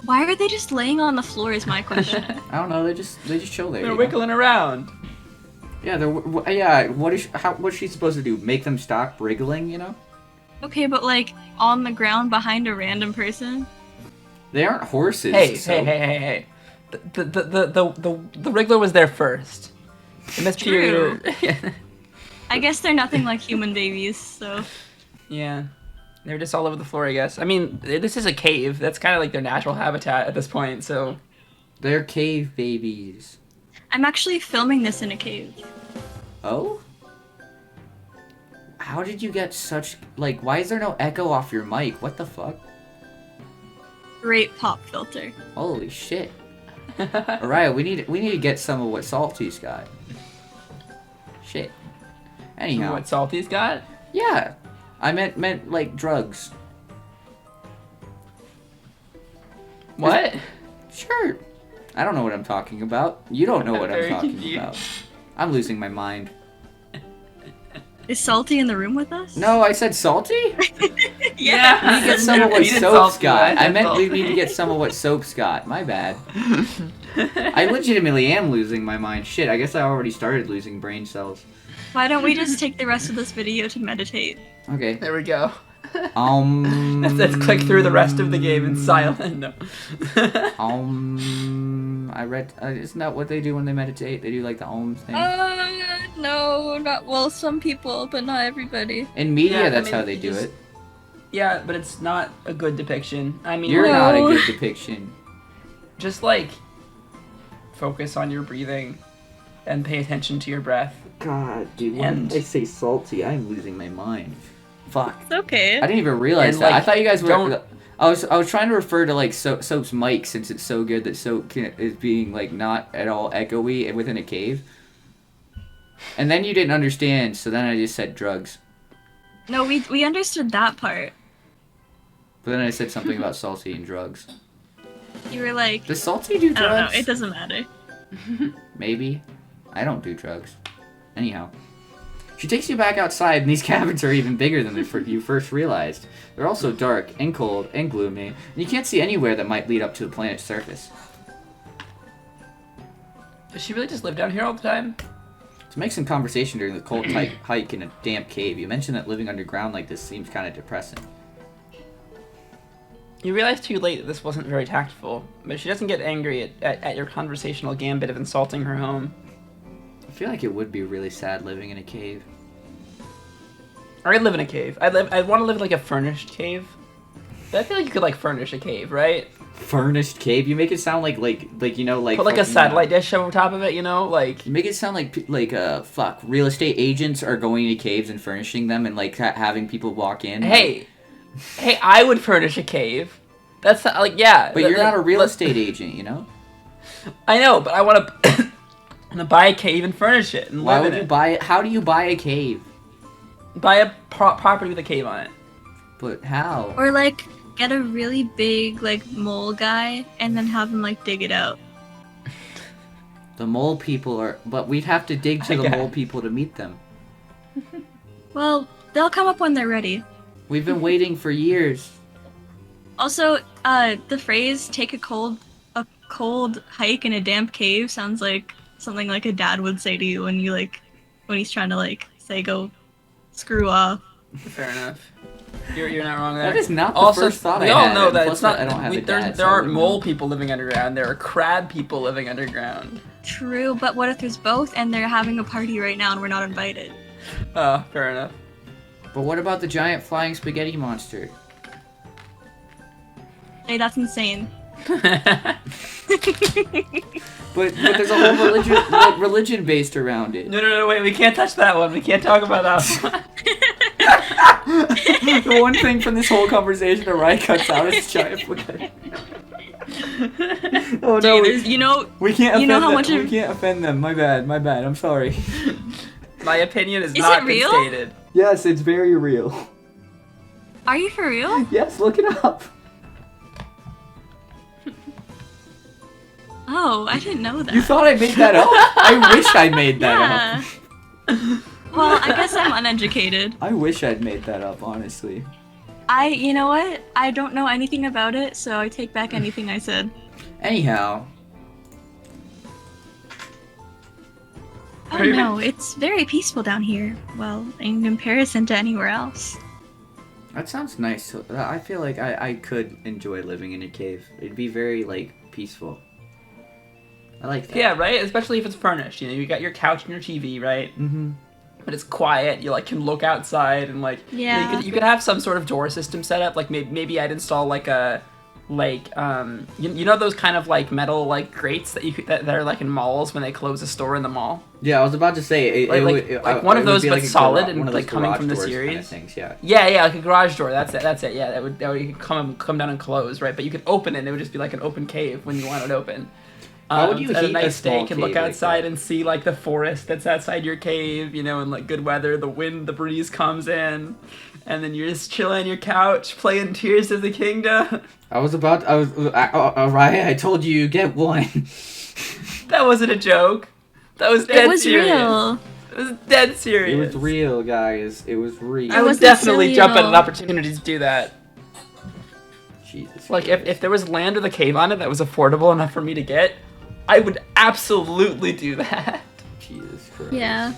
Why are they just laying on the floor is my question. I don't know, they just chill there. They're you know? wiggling around. Yeah, what's she supposed to do? Make them stop wriggling, you know? Okay, but like on the ground behind a random person? They aren't horses. Hey, so. hey. The Wriggler was there first. MSPA Reader. I guess they're nothing like human babies, so. Yeah. They're just all over the floor, I guess. I mean, this is a cave. That's kind of like their natural habitat at this point, so. They're cave babies. I'm actually filming this in a cave. Oh? How did you get such, like, why is there no echo off your mic? What the fuck? Great pop filter. Holy shit. Alright, we need to get some of what Salty's got. Shit. Anyhow. What Salty's got? Yeah. I meant like drugs. What? Sure. I don't know what I'm talking about. You don't know what I'm Very talking confused. about. I'm losing my mind. Is Salty in the room with us? No, I said Salty? Yeah. We need to get some of what You did Soap's Salty, got. I I said meant we Salty. need to get some of what Soap's got. My bad. I legitimately am losing my mind. Shit, I guess I already started losing brain cells. Why don't we just take the rest of this video to meditate? Okay. There we go. Let's Let's click through the rest of the game in silence. No. I read. Isn't that what they do when they meditate? They do like the Om thing. No, not well. Some people, but not everybody. In media, Yeah, I that's mean, how they do just- it. Yeah, but it's not a good depiction. I mean, You're like, not a No. good depiction. just like focus on your breathing and pay attention to your breath. God, dude, when And- I say salty, I'm losing my mind. Fuck. It's okay. I didn't even realize And, that. I like, thought you guys were. don't- I was trying to refer to like Soap's mic since it's so good that Soap is being like not at all echoey within a cave. And then you didn't understand, so then I just said drugs. No, we understood that part. But then I said something about salty and drugs. You were like, Does salty do I don't know. drugs? It doesn't matter. Maybe. I don't do drugs. Anyhow. She takes you back outside, and these cabins are even bigger than you first realized. They're also dark, and cold, and gloomy, and you can't see anywhere that might lead up to the planet's surface. Does she really just live down here all the time? To make some conversation during the cold hike in a damp cave, you mentioned that living underground like this seems kind of depressing. You realize too late that this wasn't very tactful, but she doesn't get angry at your conversational gambit of insulting her home. I feel like it would be really sad living in a cave. Or I'd live in a cave. I'd want to live in like a furnished cave. But I feel like you could like furnish a cave, right? Furnished cave? You make it sound like you know, like Put like a fucking, satellite dish over top of it, you know, like. You make it sound like fuck. Real estate agents are going to caves and furnishing them and like having people walk in. Hey, I would furnish a cave. That's like yeah. But you're not a real estate agent, you know. I know, but I want to buy a cave and furnish it and Why live would in you it. buy it? How do you buy a cave? Buy a property with a cave on it. But how? Or like get a really big like mole guy and then have him like dig it out. The mole people are, but we'd have to dig to the Okay. mole people to meet them. Well, they'll come up when they're ready. We've been waiting for years. Also, the phrase "take a cold hike in a damp cave" sounds like something like a dad would say to you when he's trying to like say go screw off. Fair enough. You're not wrong there. That is not the also, first thought we I all had, know and that plus it's not. I don't have a there dad, there so I aren't wouldn't mole know. people living underground. There are crab people living underground. True, but what if there's both and they're having a party right now and we're not invited? Oh, fair enough. But what about the giant flying spaghetti monster? Hey, that's insane. But there's a whole religion based around it. No, wait, we can't touch that one. We can't talk about that one. The one thing from this whole conversation Ariah cuts out is giant spaghetti. Oh no, we can't offend know how them. much We of- can't offend them. My bad. I'm sorry. My opinion is Is not it real? been stated. Yes, it's very real. Are you for real? Yes, look it up. Oh, I didn't know that. You thought I made that up? I wish I made that Yeah. up. Well, I guess I'm uneducated. I wish I'd made that up, honestly. You know what? I don't know anything about it, so I take back anything I said. Anyhow, Oh no, it's very peaceful down here. Well, in comparison to anywhere else. that sounds nice. I feel like I could enjoy living in a cave. It'd be very, like, peaceful. I like that. Yeah, right? Especially if it's furnished. You know, you got your couch and your TV, right? Mm-hmm. But it's quiet. You like can look outside and like Yeah. you could have some sort of door system set up. Like maybe I'd install like a you know those kind of like metal like grates that are like in malls when they close a store in the mall. Yeah, I was about to say Like one of those, but solid and, one of like, those coming garage from the doors kinda series. things, yeah. Yeah, like a garage door. That's it. Yeah, that would come down and close, right? But you could open it and it would just be like an open cave when you want it open. How would you at a heat nice a small steak and look cave like outside that? and see like the forest that's outside your cave, you know, in like good weather, the breeze comes in, and then you're just chilling on your couch playing Tears of the Kingdom. Ariah, I told you get one. That wasn't a joke. That was dead It was serious. real. It was dead serious. It was real, guys. It was real. I would wasn't definitely silly jump at at an all. opportunity to do that. Jesus. Like if there was land with a cave on it that was affordable enough for me to get, I would absolutely do that. Jesus Christ. Yeah.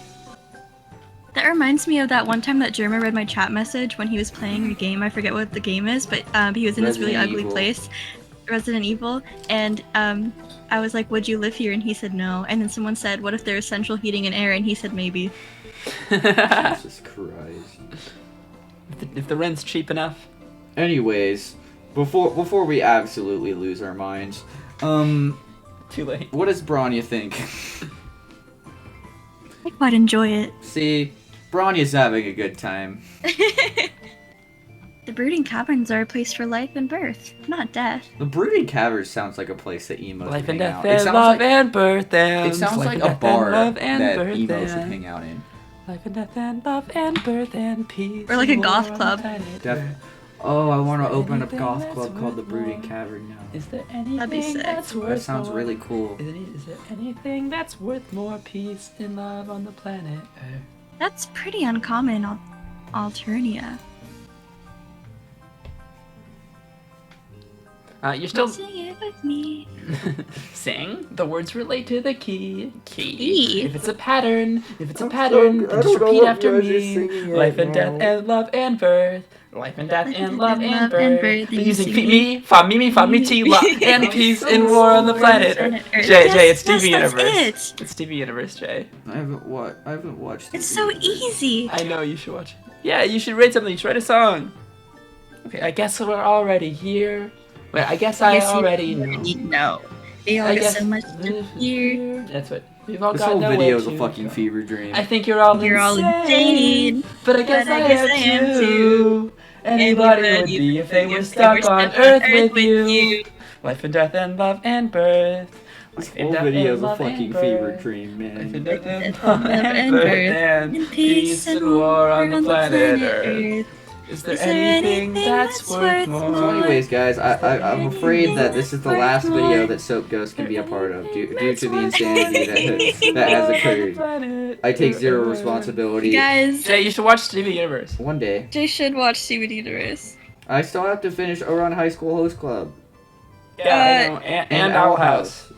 That reminds me of that one time that Jerma read my chat message when he was playing a game. I forget what the game is, but he was in this really Resident ugly Evil. place, Resident Evil, and I was like, "Would you live here?" And he said no. And then someone said, "What if there's central heating and air?" And he said maybe. Jesus Christ. If the rent's cheap enough. Anyways, before we absolutely lose our minds, Too late. what does Bronya think? I quite enjoy it. See, Bronya's having a good time. The brooding caverns are a place for life and birth, not death. The Brooding Caverns sounds like a place that emos Life would and hang death out. It and sounds love like, and birth and it sounds life like and a death and bar love and that birth emos would and hang out in. life and death and love and birth and peace. Or like a and goth war on club. the planet Def- Earth. Oh, I want to there open a anything goth that's club called the worth Brooding more? Cavern now. Is there That'd be anything sick. that's worth That sounds more? really cool. Is there anything that's worth more peace and love on the planet Earth? That's pretty uncommon, Alternia. You're still Sing it with me. sing. The words relate to the key. Key? If it's a pattern, then just I repeat don't know what after words you're me. singing Life right and death now. and love and birth. Life and death and love and birth. And But using you feet, sing me, fa, me, fa, me, ti, la, and peace and war on the planet Earth. Earth. Jay, Yes, it's TV yes, Universe. that's it. It's TV Universe, Jay. I haven't watched. It's the so universe. easy. I know you should watch it. Yeah, you should write something. You should write a song. Okay, I guess we're already here. Wait, I guess I already know. No. They all I got guess so much to hear. That's what we've all This got whole nowhere video is to a fucking go. fever dream. I think you're all You're all insane, insane. but I guess I am too. Anybody would be if they were stuck on Earth with you. Life and death and love and birth. This Life and whole death video and is a love fucking and fever birth. dream, Life and man. death and Death love and and birth. birth and And peace and war on the planet Earth. Is there anything that's worth more? So anyways, guys, I'm afraid that this is the last video that Soap Ghost can be a part of due to the insanity that has occurred. I take zero responsibility. Guys, Jay, you should watch Steven Universe. One day. Jay should watch Steven Universe. I still have to finish Ouran High School Host Club. Yeah, I know. And Owl House.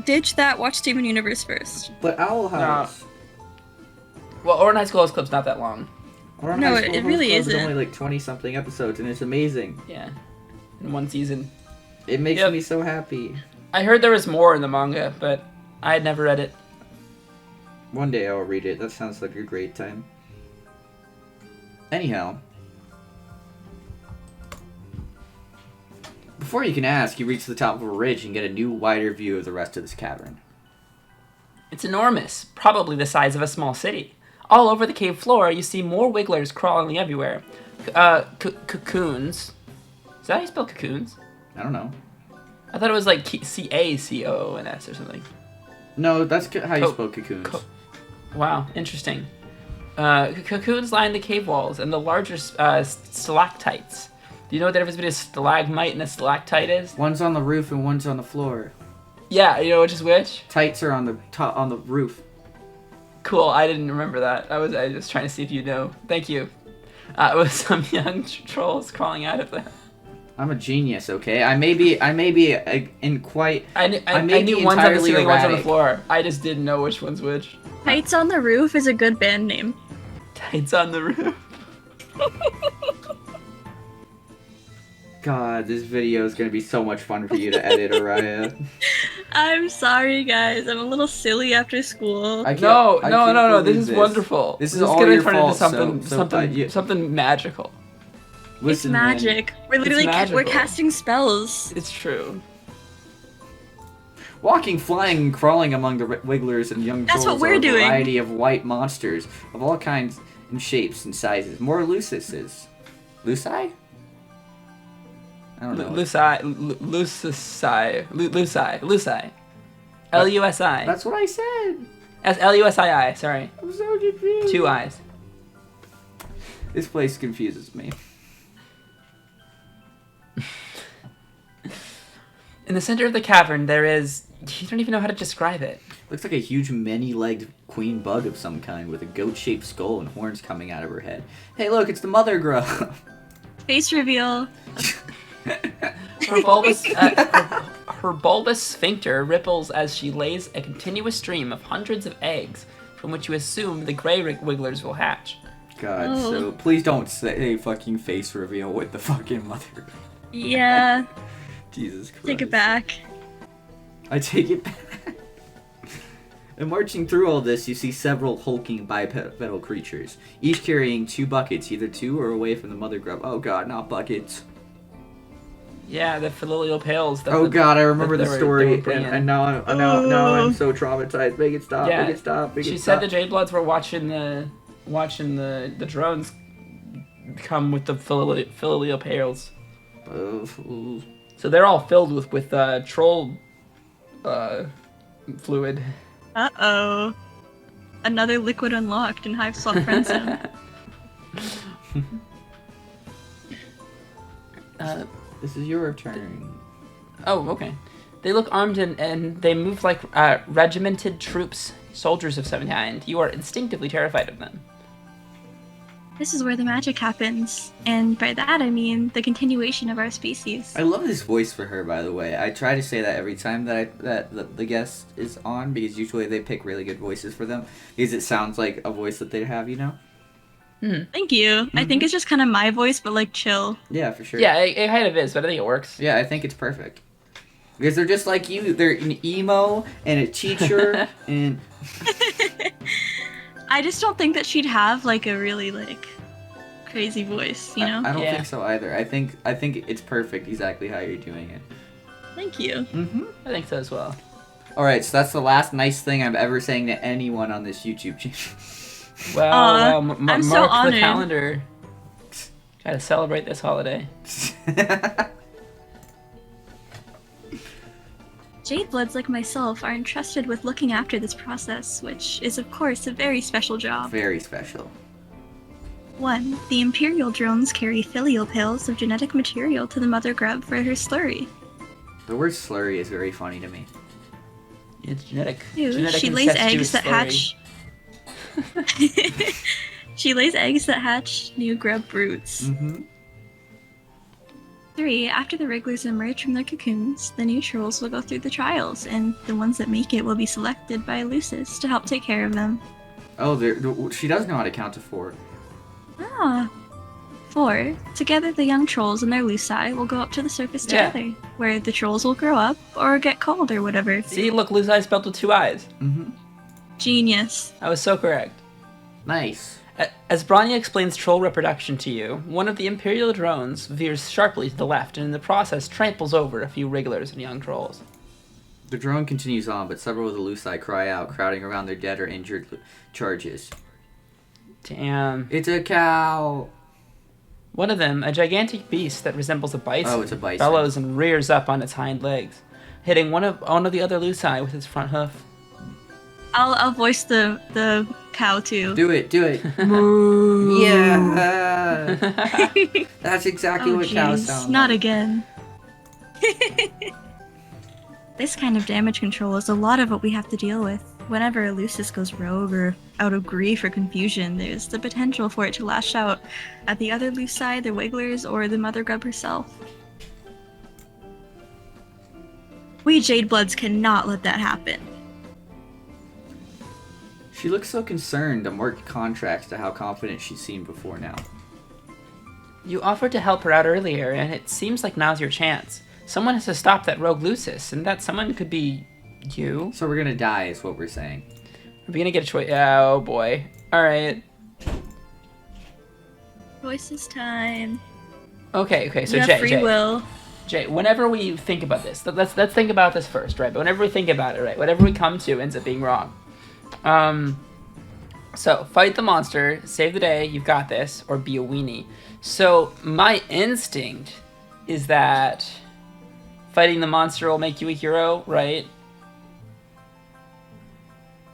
Ditch that, watch Steven Universe first. But Owl House. Well, Oran High School Host Club's not that long. Ouran No, High School it Host really Club is isn't. only like 20 something episodes, and it's amazing. Yeah, in one season. It makes Yep. me so happy. I heard there was more in the manga, but I had never read it. One day I'll read it. That sounds like a great time. Anyhow. Before you can ask, you reach the top of a ridge and get a new, wider view of the rest of this cavern. It's enormous, probably the size of a small city. All over the cave floor, you see more wigglers crawling everywhere. Cocoons. Is that how you spell cocoons? I don't know. I thought it was like C-A-C-O-O-N-S or something. No, that's how you Co- spell cocoons. Wow, interesting. Cocoons line the cave walls and the larger stalactites. Do you know what the difference between a stalagmite and a stalactite is? One's on the roof and one's on the floor. Yeah, you know which is which? Tights are on the top, on the roof. Cool, I didn't remember that. I was just trying to see if you know. Thank you. It was some young trolls crawling out of that. I'm a genius, okay? I may be in quite. I may knew be one's on the entirely ceiling, one's on the erratic. floor. I just didn't know which one's which. Tights on the Roof is a good band name. Tights on the roof. God, this video is gonna be so much fun for you to edit, Ariah. I'm sorry, guys. I'm a little silly after school. I can't- No. I can't This believe is wonderful. This is This all gonna your turn fault, into so something magical. It's Listen, man. magic. We're literally magical. we're casting spells. It's true. Walking, flying, and crawling among the wigglers and young That's trolls what we're are a doing. variety of white monsters of all kinds and shapes and sizes. More lucises. Luci? I don't know. Luci. L-U-S-I. That's what I said. L-U-S-I-I, sorry. I'm so confused. 2 I's. This place confuses me. In the center of the cavern, there is... You don't even know how to describe it. Looks like a huge many-legged queen bug of some kind with a goat-shaped skull and horns coming out of her head. Hey, look, it's the mother grub. Face reveal. Her bulbous sphincter ripples as she lays a continuous stream of hundreds of eggs from which you assume the gray wigglers will hatch. God, Oh. so please don't say fucking face reveal with the fucking mother. Yeah. Jesus Christ. Take it back. I take it back. And marching through all this, you see several hulking bipedal creatures, each carrying 2 buckets, either to or away from the mother grub. Oh god, not buckets. Yeah, the familial pails. Oh god, I remember the they were story, bringing. and now I'm so traumatized. Make it stop, Yeah, make it stop, make She it said stop. the Jade Bloods were watching the drones come with the familial pails. Ooh. So they're all filled with troll fluid. Uh-oh. Another liquid unlocked in Hiveswap Friendsim. This is your turn. Oh, okay. They look armed and they move like regimented troops, soldiers of some kind. You are instinctively terrified of them. This is where the magic happens. And by that I mean the continuation of our species. I love this voice for her, by the way. I try to say that every time that the guest is on, because usually they pick really good voices for them, because it sounds like a voice that they'd have, you know? Thank you. I think it's just kind of my voice, but like chill. Yeah, for sure. Yeah, it kind of is, but I think it works. Yeah, I think it's perfect. Because they're just like you. They're an emo and a teacher and... I just don't think that she'd have like a really like crazy voice, you know? I don't Yeah. think so either. I think it's perfect exactly how you're doing it. Thank you. Mm-hmm. I think so as well. Alright, so that's the last nice thing I'm ever saying to anyone on this YouTube channel. Well, I'm so mark the honored. calendar. Gotta celebrate this holiday. Jade Bloods like myself are entrusted with looking after this process, which is of course a very special job. Very special. 1. The Imperial drones carry filial pails of genetic material to the mother grub for her slurry. The word slurry is very funny to me. It's genetic. 2. Genetic She lays incestuous eggs that slurry. hatch. She lays eggs that hatch new grub broods. Mm-hmm. 3. After the wrigglers emerge from their cocoons, the new trolls will go through the trials, and the ones that make it will be selected by Lucis to help take care of them. Oh, she does know how to count to 4. Ah. 4. Together, the young trolls and their Luci will go up to the surface Yeah. together, where the trolls will grow up or get called or whatever. See, look, Lucy spelled with 2 eyes. Mm-hmm. Genius. I was so correct. Nice. As Bronya explains troll reproduction to you, one of the Imperial drones veers sharply to the left and in the process tramples over a few wrigglers and young trolls. The drone continues on, but several of the Luci cry out, crowding around their dead or injured charges. Damn. It's a cow! One of them, a gigantic beast that resembles a bison, Oh, it's a bison. bellows and rears up on its hind legs, hitting one of the other Luci with its front hoof. I'll voice the cow too. Do it. Moo. Yeah! That's exactly Oh, what cows jeez, sound not like. again. This kind of damage control is a lot of what we have to deal with. Whenever Lucis goes rogue or out of grief or confusion, there's the potential for it to lash out at the other Luci, the Wigglers, or the Mother Grub herself. We Jade Bloods cannot let that happen. She looks so concerned, a marked contrast to how confident she's seemed before now. You offered to help her out earlier, and it seems like now's your chance. Someone has to stop that rogue Lucis, and that someone could be you. So we're gonna die, is what we're saying. Are we gonna get a choice? Oh boy. Alright. Voices time. Okay, so You have free will. Jay, whenever we think about this, let's think about this first, right? But whenever we think about it, right, whatever we come to ends up being wrong. So fight the monster, save the day, you've got this, or be a weenie. So my instinct is that fighting the monster will make you a hero, right?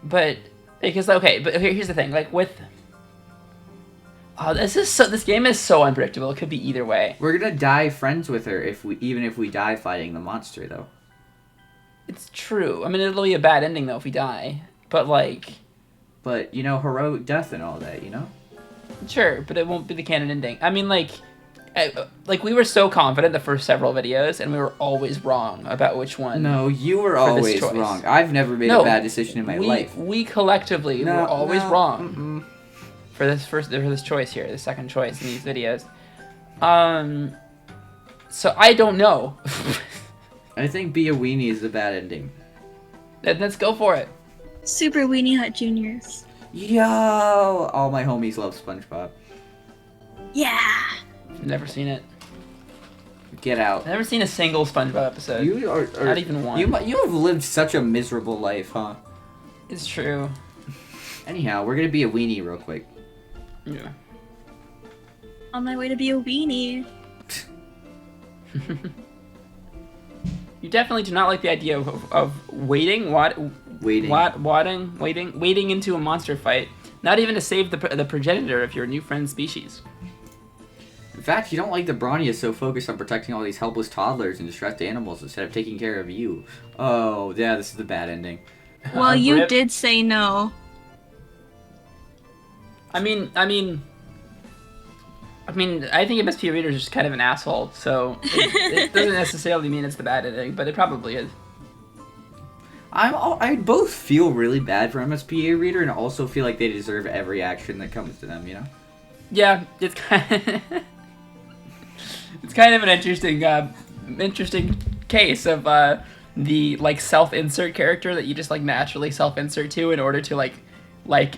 But because but here's the thing, like with this game is so unpredictable. It could be either way. We're gonna die friends with her even if we die fighting the monster, though. It's true. I mean, it'll be a bad ending though if we die. But But you know, heroic death and all that, you know. sure, but it won't be the canon ending. I mean, we were so confident the first several videos, and we were always wrong about which one. No, you were this always choice. wrong. I've never made a bad decision in my life. We collectively were always wrong Mm-mm. for this choice here, the second choice in these videos. So I don't know. I think be a weenie is the bad ending. Then let's go for it. Super Weenie Hut Juniors. Yo, all my homies love SpongeBob. Yeah. Never seen it. Get out. Never seen a single SpongeBob episode. You are Not even one. You have lived such a miserable life, huh? It's true. Anyhow, we're gonna be a weenie real quick. Yeah. On my way to be a weenie. You definitely do not like the idea of wading into a monster fight. Not even to save the progenitor of your new friend's species. In fact, you don't like that Brony is so focused on protecting all these helpless toddlers and distressed animals instead of taking care of you. Oh, yeah, this is the bad ending. Well, you Rip. did say no. I mean, I think MSPA Reader is just kind of an asshole, so it doesn't necessarily mean it's the bad ending, but it probably is. I both feel really bad for MSPA Reader and also feel like they deserve every action that comes to them, you know? Yeah, it's kind of an interesting case of the self-insert character that you just naturally self-insert to in order to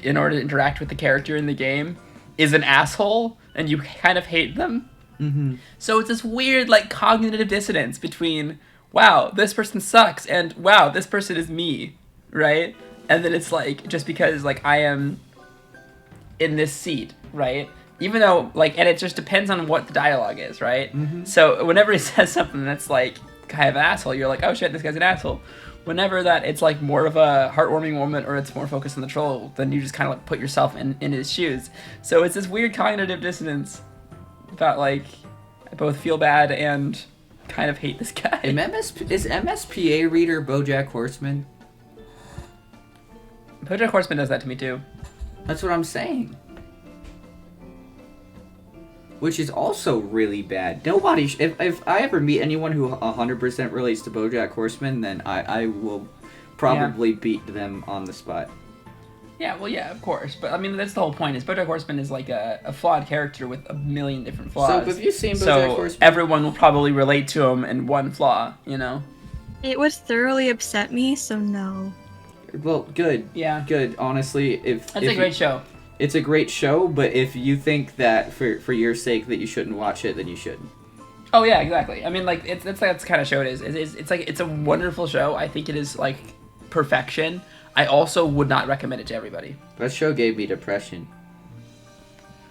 interact with the character in the game is an asshole, and you kind of hate them. Mm-hmm. So it's this weird, like, cognitive dissonance between, wow, this person sucks, and wow, this person is me, right? And then it's like, just because, like, I am in this seat, right? Even though, like, and it just depends on what the dialogue is, right? Mm-hmm. So whenever he says something that's, like, kind of an asshole, you're like, oh shit, this guy's an asshole. Whenever that it's, like, more of a heartwarming moment or it's more focused on the troll, then you just kind of, like, put yourself in his shoes. So it's this weird cognitive dissonance about, like, I both feel bad and kind of hate this guy. Is MSPA Reader BoJack Horseman? BoJack Horseman does that to me too. That's what I'm saying. Which is also really bad. Nobody. If I ever meet anyone who 100% relates to BoJack Horseman, then I will probably beat them on the spot. Yeah, well, yeah, of course. But, I mean, that's the whole point, is BoJack Horseman is, like, a flawed character with a million different flaws. So, have you seen BoJack Horseman? So, everyone will probably relate to him in one flaw, you know? It would thoroughly upset me, so no. Well, good. Yeah. Good, honestly. That's a great show. It's a great show, but if you think that, for your sake, that you shouldn't watch it, then you shouldn't. Oh, yeah, exactly. I mean, like, that's the kind of show it is. It's like, it's a wonderful show. I think it is, like, perfection. I also would not recommend it to everybody. That show gave me depression.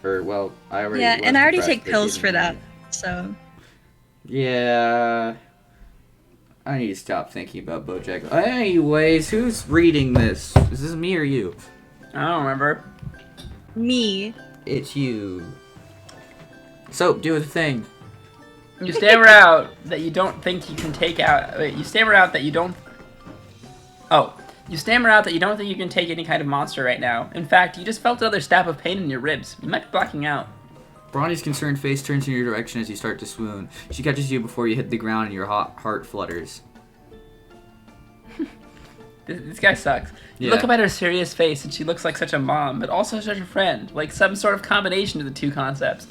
Or, well, I already Yeah, and I already depressed, take but pills it for that, didn't so... Yeah... I need to stop thinking about BoJack. Anyways, who's reading this? Is this me or you? I don't remember. Me. It's you. So, do the thing. You stammer out that you don't think you can take out... Wait, you stammer out that you don't... Oh. You stammer out that you don't think you can take any kind of monster right now. In fact, you just felt another stab of pain in your ribs. You might be blacking out. Brony's concerned face turns in your direction as you start to swoon. She catches you before you hit the ground and your heart flutters. This guy sucks. You Yeah. look up at her serious face and she looks like such a mom, but also such a friend. Like some sort of combination of the two concepts.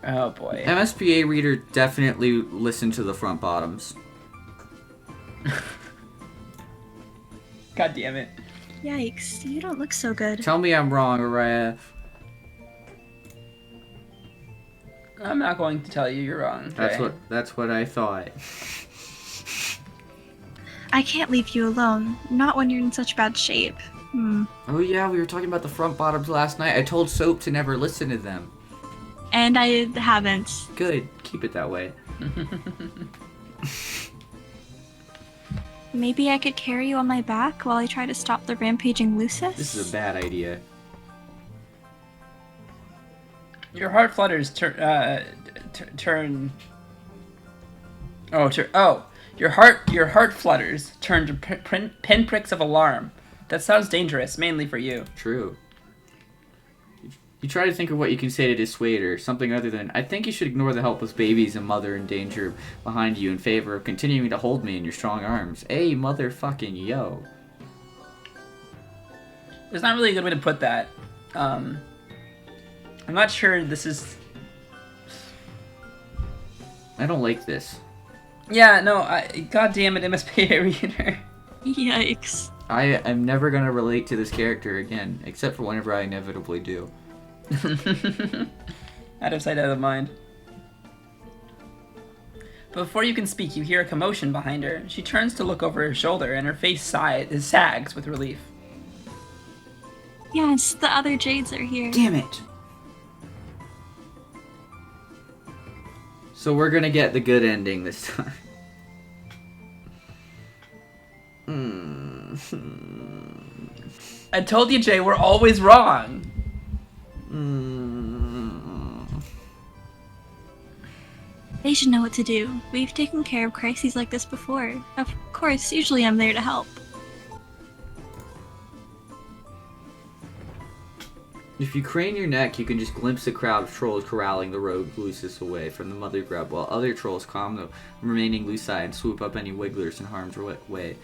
Oh boy. MSPA Reader definitely listened to the front bottoms. God damn it. Yikes, you don't look so good. Tell me I'm wrong, Ariah. I'm not going to tell you you're wrong. Trey. That's what I thought. I can't leave you alone, not when you're in such bad shape. Oh yeah, we were talking about the front bottoms last night. I told Soap to never listen to them. And I haven't. Good, keep it that way. Maybe I could carry you on my back while I try to stop the rampaging Lucis? This is a bad idea. Your heart flutters turn. Your heart flutters turn to pinpricks of alarm. That sounds dangerous, mainly for you. True. You try to think of what you can say to dissuade her, something other than, I think you should ignore the helpless babies and mother in danger behind you in favor of continuing to hold me in your strong arms. Hey, motherfucking yo. There's not really a good way to put that. I'm not sure this is... I don't like this. Yeah, no, God damn it, MSPA Reader. Yikes. I am never gonna relate to this character again, except for whenever I inevitably do. Out of sight, out of mind. But before you can speak, you hear a commotion behind her. She turns to look over her shoulder, and her face sags with relief. Yes, the other Jades are here. Damn it! So we're gonna get the good ending this time. I told you, Jay, we're always wrong. They should know what to do. We've taken care of crises like this before. Of course, usually I'm there to help. If you crane your neck, you can just glimpse a crowd of trolls corralling the rogue Lucis away from the mother grub, while other trolls calm the remaining Luci and swoop up any wigglers in harm's way.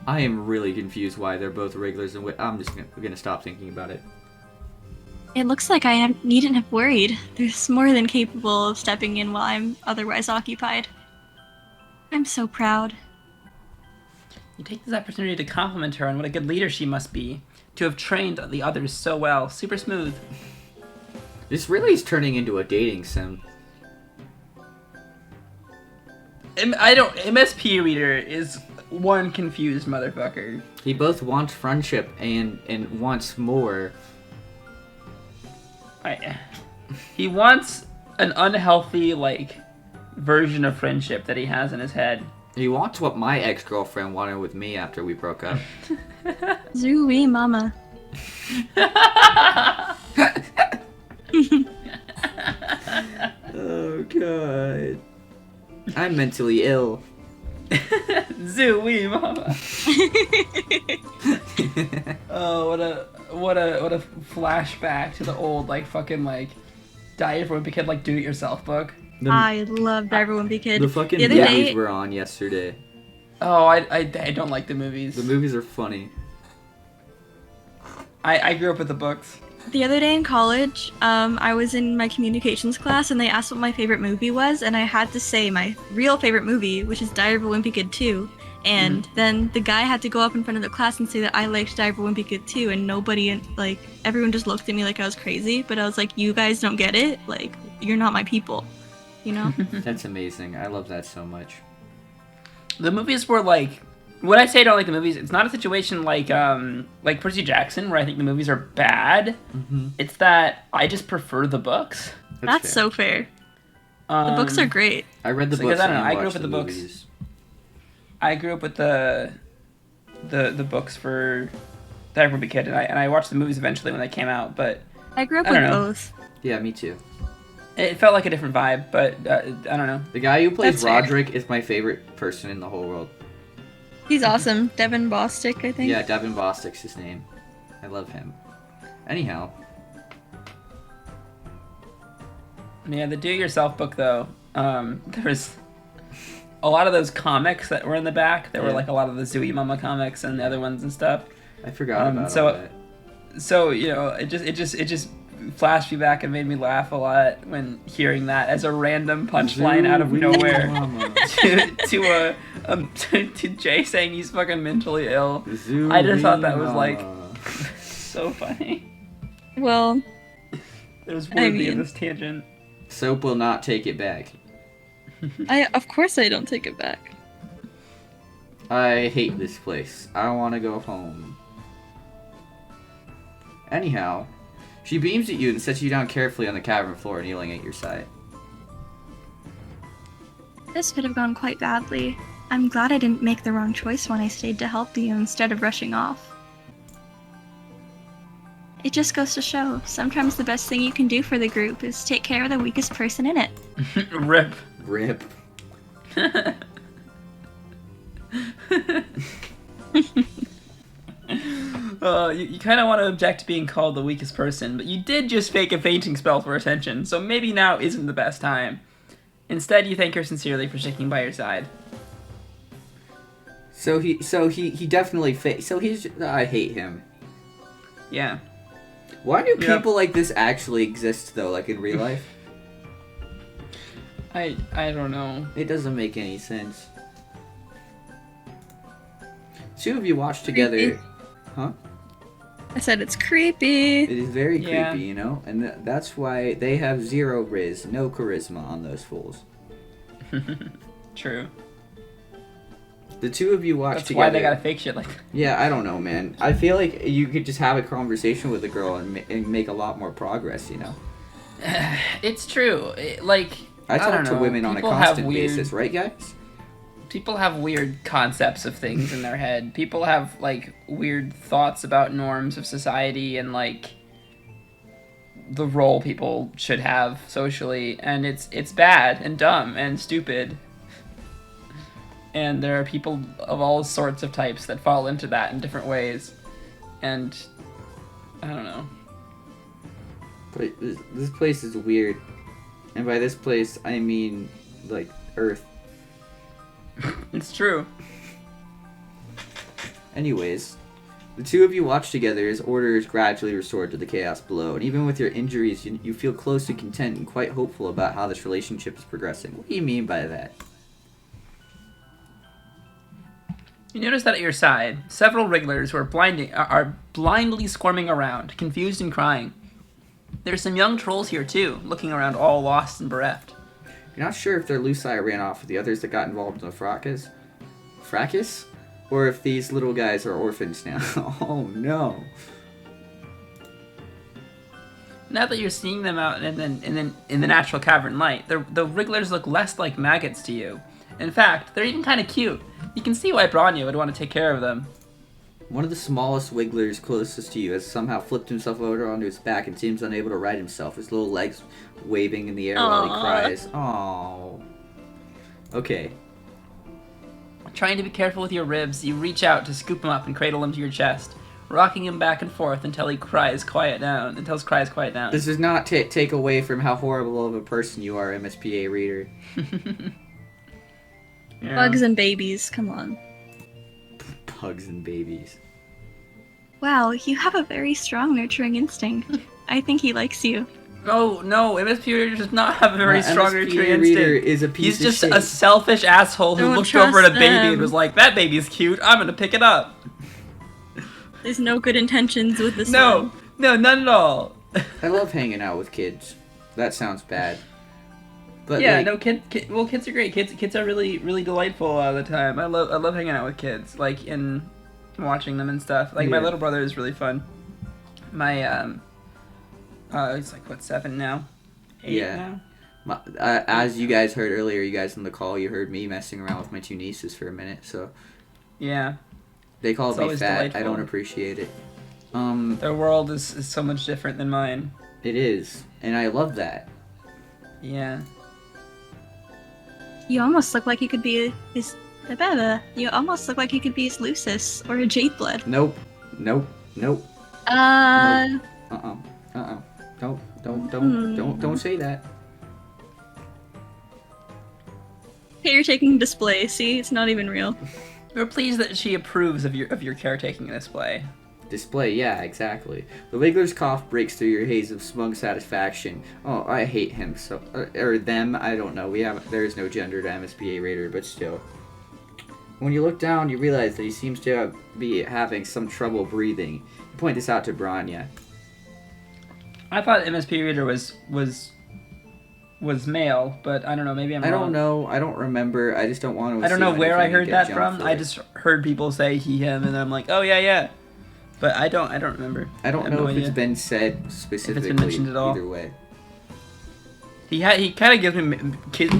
I am really confused why they're both wrigglers and I'm just gonna stop thinking about it. It looks like I needn't have worried. There's more than capable of stepping in while I'm otherwise occupied. I'm so proud. You take this opportunity to compliment her on what a good leader she must be, to have trained the others so well. Super smooth. This really is turning into a dating sim. MSPA Reader is one confused motherfucker. He both wants friendship and wants more. He wants an unhealthy, like, version of friendship that he has in his head. He wants what my ex-girlfriend wanted with me after we broke up. Zooey mama. Oh, God. I'm mentally ill. Zooey mama. Oh, what a flashback to the old, like, fucking, like, Diary for a Wimpy Kid, like, do-it-yourself book. I love Diary for a Wimpy Kid. The fucking other movies day, were on yesterday. Oh, I don't like the movies. The movies are funny. I grew up with the books. The other day in college, I was in my communications class and they asked what my favorite movie was, and I had to say my real favorite movie, which is Diary of a Wimpy Kid 2. And then the guy had to go up in front of the class and say that I liked Diary of a Wimpy Kid 2, and nobody, like, everyone just looked at me like I was crazy, but I was like, you guys don't get it? Like, you're not my people, you know? That's amazing. I love that so much. The movies were like, when I say I don't like the movies, it's not a situation like Percy Jackson where I think the movies are bad. It's that I just prefer the books. That's so fair. The books are great. I read the So, books. because I don't and know, I grew watched up with the books. movies. I grew up with the books for Diary of a Wimpy Kid, and I watched the movies eventually when they came out. But I grew up I with don't know. both. Yeah, me too. It felt like a different vibe. But I don't know. The guy who plays That's fair. Roderick is my favorite person in the whole world. He's awesome. Devin Bostick, I think. Yeah, Devin Bostick's his name. I love him. Anyhow. Yeah, the do-it-yourself book though. There was a lot of those comics that were in the back. There were like a lot of the Zooey Mama comics and the other ones and stuff. I forgot about so- all that. So you know, it just flashed me back and made me laugh a lot when hearing that as a random punchline out of Zooey nowhere Mama. to Jay saying he's fucking mentally ill. Zooey I just thought that was like Mama. so funny. Well, It was worthy mean- of this tangent. Soap will not take it back. of course I don't take it back. I hate this place. I want to go home. Anyhow, she beams at you and sets you down carefully on the cavern floor, kneeling at your side. This could have gone quite badly. I'm glad I didn't make the wrong choice when I stayed to help you instead of rushing off. It just goes to show, sometimes the best thing you can do for the group is take care of the weakest person in it. Rip. Rip. You kind of want to object to being called the weakest person, but you did just fake a fainting spell for attention, so maybe now isn't the best time. Instead, you thank her sincerely for sticking by your side. So he definitely I hate him. Yeah. Why do Yeah. people like this actually exist though, like in real life? I don't know. It doesn't make any sense. Two of you watch together. Creepy. Huh? I said it's creepy. It is very Yeah. creepy, you know? And that's why they have 0 riz, no charisma on those fools. True. The two of you watch That's together. why they gotta fake shit like that. Yeah, I don't know, man. I feel like you could just have a conversation with a girl and make a lot more progress, you know? It's true. I talk don't to know. women on a People have constant weird- basis, right, guys? People have weird concepts of things in their head. People have, like, weird thoughts about norms of society and, like, the role people should have socially. And it's bad and dumb and stupid. And there are people of all sorts of types that fall into that in different ways. And I don't know. But this place is weird. And by this place, I mean, like, Earth. It's true. Anyways, the two of you watch together as order is gradually restored to the chaos below. And even with your injuries, you feel close to content and quite hopeful about how this relationship is progressing. What do you mean by that? You notice that at your side, several wrigglers who are blindly squirming around, confused and crying. There's some young trolls here too, looking around all lost and bereft. You're not sure if they're Lucii ran off with the others that got involved in the fracas? Or if these little guys are orphans now. Oh no. Now that you're seeing them out in the natural cavern light, the wrigglers look less like maggots to you. In fact, they're even kind of cute. You can see why Bronya would want to take care of them. One of the smallest wigglers closest to you has somehow flipped himself over onto his back and seems unable to right himself, his little legs waving in the air while he cries. Aww. Okay. Trying to be careful with your ribs, you reach out to scoop him up and cradle him to your chest, rocking him back and forth until his cries quiet down. This does not take away from how horrible of a person you are, MSPA Reader. Yeah. Bugs and babies, come on. Bugs and babies. Wow, you have a very strong nurturing instinct. I think he likes you. Oh, no, MSPA Reader does not have a very strong nurturing Reader instinct. is a piece He's of just shit. a selfish asshole who Don't looked over at a trust baby them. and was like, that baby's cute, I'm gonna pick it up. There's no good intentions with this No, one. no, none at all. I love hanging out with kids. That sounds bad. But Yeah, like, no, kids are great. Kids are really, really delightful all the time. I love hanging out with kids, like, and watching them and stuff. Like, my Yeah. little brother is really fun. My, he's like, what, 7 now? 8 Yeah. now? as you guys heard earlier, you guys on the call, you heard me messing around with my 2 nieces for a minute, so Yeah. they called It's me always fat. I delightful. don't appreciate it. Their world is so much different than mine. It is, and I love that. Yeah. You almost look like you could be his... You almost look like you could be his Lucis, or a Jade Blood. Nope. Nope. Nope. Uh... Don't say that. Hey, you're taking display, see? It's not even real. We're pleased that she approves of your caretaking display. Display, yeah, exactly. The Wiggler's cough breaks through your haze of smug satisfaction. Oh, I hate him so, or them. I don't know. There is no gender to MSPA Reader, but still. When you look down, you realize that he seems to be having some trouble breathing. You point this out to Bronya. I thought MSPA Reader was male, but I don't know. Maybe I'm wrong. I don't know. I don't remember. I just don't want to. I don't know assume where I anything and heard get that jumped from. for I it. just heard people say he, him, and I'm like, oh yeah. But I don't remember. I don't have know no if idea. it's been said specifically. mentioned at all. Either way. He kind of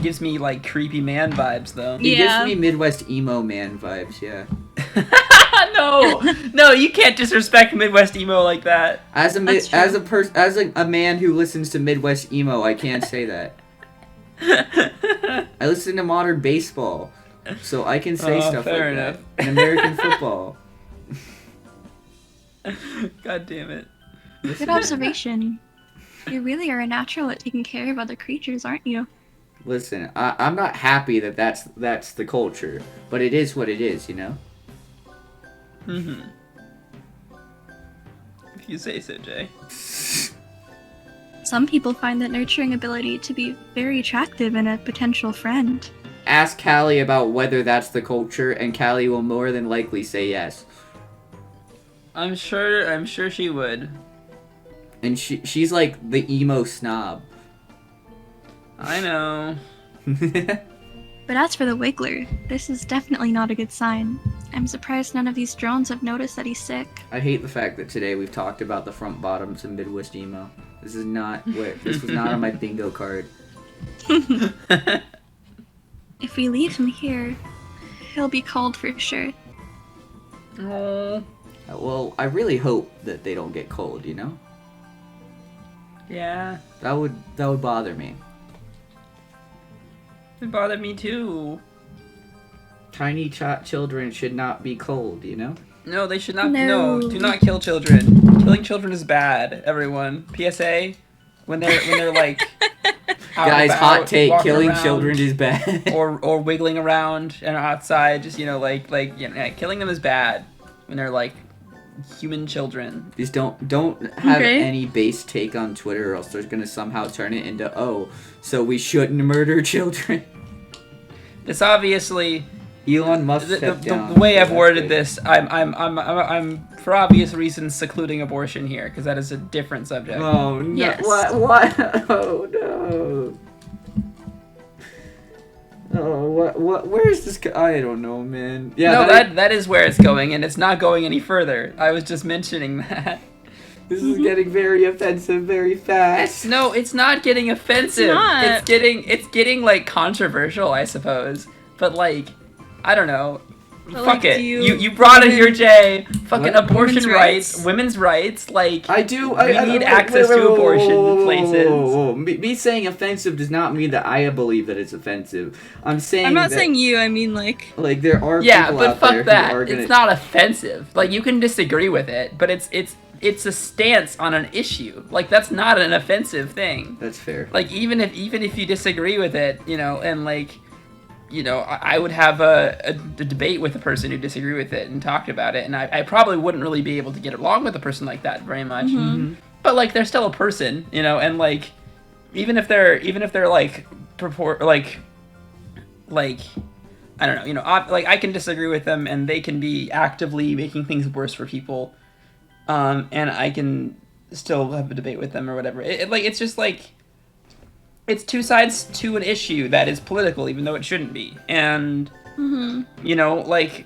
gives me like creepy man vibes though. He Yeah. gives me Midwest emo man vibes. Yeah. No, you can't disrespect Midwest emo like that. As That's true. as a man who listens to Midwest emo, I can't say that. I listen to modern baseball, so I can say stuff like fair enough. that. And American football. God damn it. Good observation. You really are a natural at taking care of other creatures, aren't you? Listen, I'm not happy that that's the culture, but it is what it is, you know? Mm-hmm. If you say so, Jay. Some people find that nurturing ability to be very attractive in a potential friend. Ask Callie about whether that's the culture, and Callie will more than likely say yes. I'm sure she would. And she's like the emo snob. I know. But as for the Wiggler, this is definitely not a good sign. I'm surprised none of these drones have noticed that he's sick. I hate the fact that today we've talked about the front bottoms and Midwest emo. This was not on my bingo card. If we leave him here, he'll be cold for sure. Oh. Well, I really hope that they don't get cold, you know? Yeah. That would bother me. It bothered me too. Tiny children should not be cold, you know? No, they should not. No. No, do not kill children. Killing children is bad. Everyone. PSA. When they're like. out Guys, about, hot take: walking killing around, children is bad. or wiggling around and outside. Just killing them is bad. When they're like human children. Just don't have Okay. any base take on Twitter, or else they're gonna somehow turn it into so we shouldn't murder children. This obviously Elon must the step down. way I've That's worded big. this, I'm for obvious reasons secluding abortion here because that is a different subject. Oh no! Yes. What? Oh no! Oh, what? Where's this? I don't know, man. Yeah, No, that is where it's going, and it's not going any further. I was just mentioning that. this is getting very offensive very fast. No, it's not getting offensive. It's not. It's getting like controversial, I suppose. But like, I don't know. But, Fuck like, it. do You brought it here, Jay. Fucking What? abortion Women's women's rights. Like, I do. We need access to abortion places. Whoa. Me saying offensive does not mean that I believe that it's offensive. I'm saying. I'm not that, saying you. I mean like. Like there are yeah, people but out there fuck who that. are gonna. It's not offensive. Like, you can disagree with it, but it's a stance on an issue. Like, that's not an offensive thing. That's fair. Like, even if you disagree with it, and like, I would have a debate with a person who disagreed with it and talked about it, and I probably wouldn't really be able to get along with a person like that very much. Mm-hmm. But like, they're still a person, and like, even if they're like I don't know, like, I can disagree with them, and they can be actively making things worse for people, and I can still have a debate with them or whatever. It's just like, it's two sides to an issue that is political, even though it shouldn't be. And, like,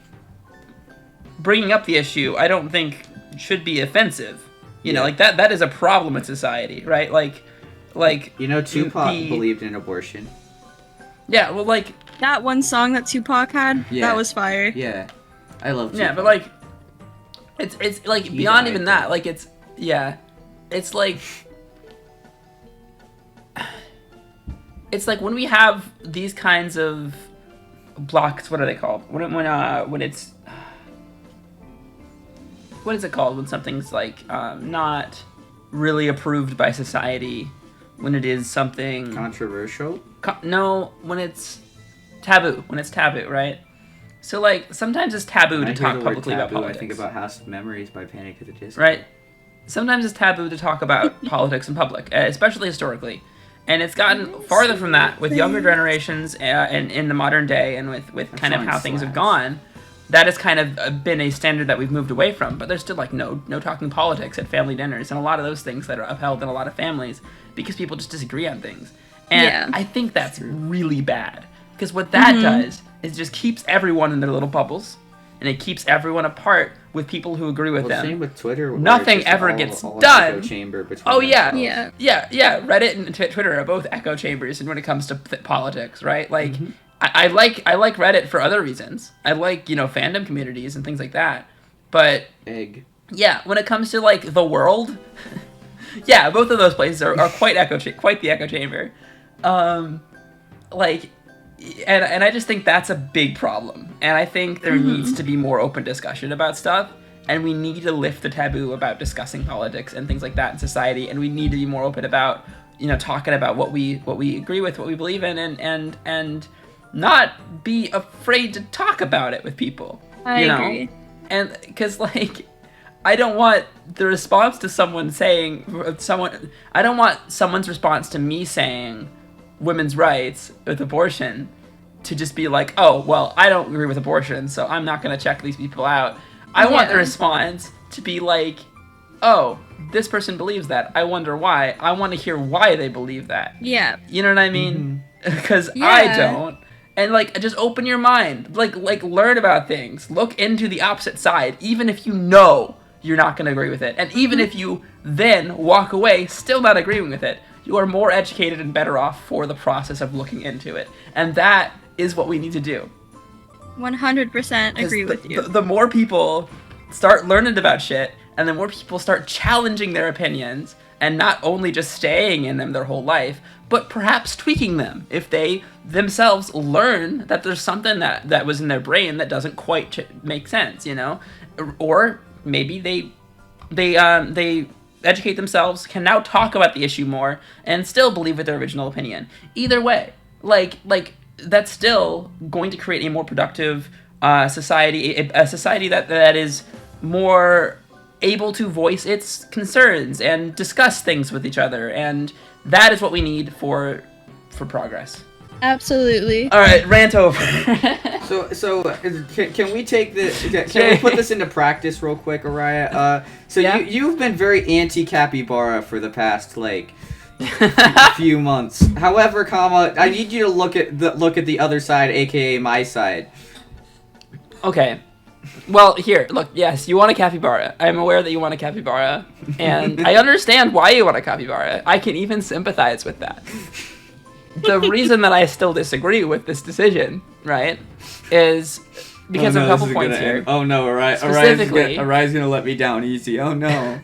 bringing up the issue, I don't think should be offensive. Like, that is a problem in society, right? Like, Tupac believed in abortion. yeah, well, like, That one song that Tupac had, Yeah. that was fire. Yeah, I love Tupac. yeah, but like, it's like, He beyond died, even though. that, like, it's like, it's like when we have these kinds of blocks, what are they called? When it's, what is it called when something's like not really approved by society, when it is something Controversial. no, when it's taboo, right? So like, sometimes it's taboo When I to hear talk the word publicly about taboo, politics. I think about House of Memories by Panic at the Disco. Right? Sometimes it's taboo to talk about politics in public, especially historically. And it's gotten farther from that with younger generations and in the modern day, and with kind of song how things have slaps. gone. That has kind of been a standard that we've moved away from. But there's still like no talking politics at family dinners, and a lot of those things that are upheld in a lot of families because people just disagree on things. And Yeah. I think that's really bad, because what that does is just keeps everyone in their little bubbles, and it keeps everyone apart with people who agree with Well, them. same with Twitter. where Nothing it's just ever all- gets all an done. echo chamber between Oh, yeah. themselves. Yeah. Reddit and Twitter are both echo chambers, and when it comes to politics, right? Like, I like Reddit for other reasons. I like fandom communities and things like that. But Egg. yeah, when it comes to like the world, yeah, both of those places are quite quite the echo chamber. Like, and I just think that's a big problem. And I think there needs to be more open discussion about stuff. And we need to lift the taboo about discussing politics and things like that in society. And we need to be more open about, talking about what we agree with, what we believe in, and not be afraid to talk about it with people. I agree. And because like, I don't want the response to I don't want someone's response to me saying women's rights with abortion to just be like, oh, well, I don't agree with abortion, so I'm not going to check these people out. I want the Yeah. response to be like, oh, this person believes that. I wonder why. I want to hear why they believe that. Yeah. You know what I mean? Because Yeah. I don't. And like, just open your mind. Like learn about things. Look into the opposite side, even if you know you're not going to agree with it. And even if you then walk away still not agreeing with it, you are more educated and better off for the process of looking into it. And that is what we need to do. 100% agree with you. The more people start learning about shit, and the more people start challenging their opinions, and not only just staying in them their whole life, but perhaps tweaking them if they themselves learn that there's something that was in their brain that doesn't quite make sense, or maybe they educate themselves, can now talk about the issue more, and still believe with their original opinion. Either way, like that's still going to create a more productive society, a society that is more able to voice its concerns and discuss things with each other, and that is what we need for progress. Absolutely. All right, rant over. Can we take this? Can we put this into practice real quick, Ariah? Yeah. You've been very anti-capybara for the past few months. However, I need you to look at the other side, aka my side. Okay. Well, here, look, yes, you want a capybara. I'm aware that you want a capybara, and I understand why you want a capybara. I can even sympathize with that. The reason that I still disagree with this decision, right, is because of a couple points here. Oh no, Ariah's gonna let me down easy. Oh no.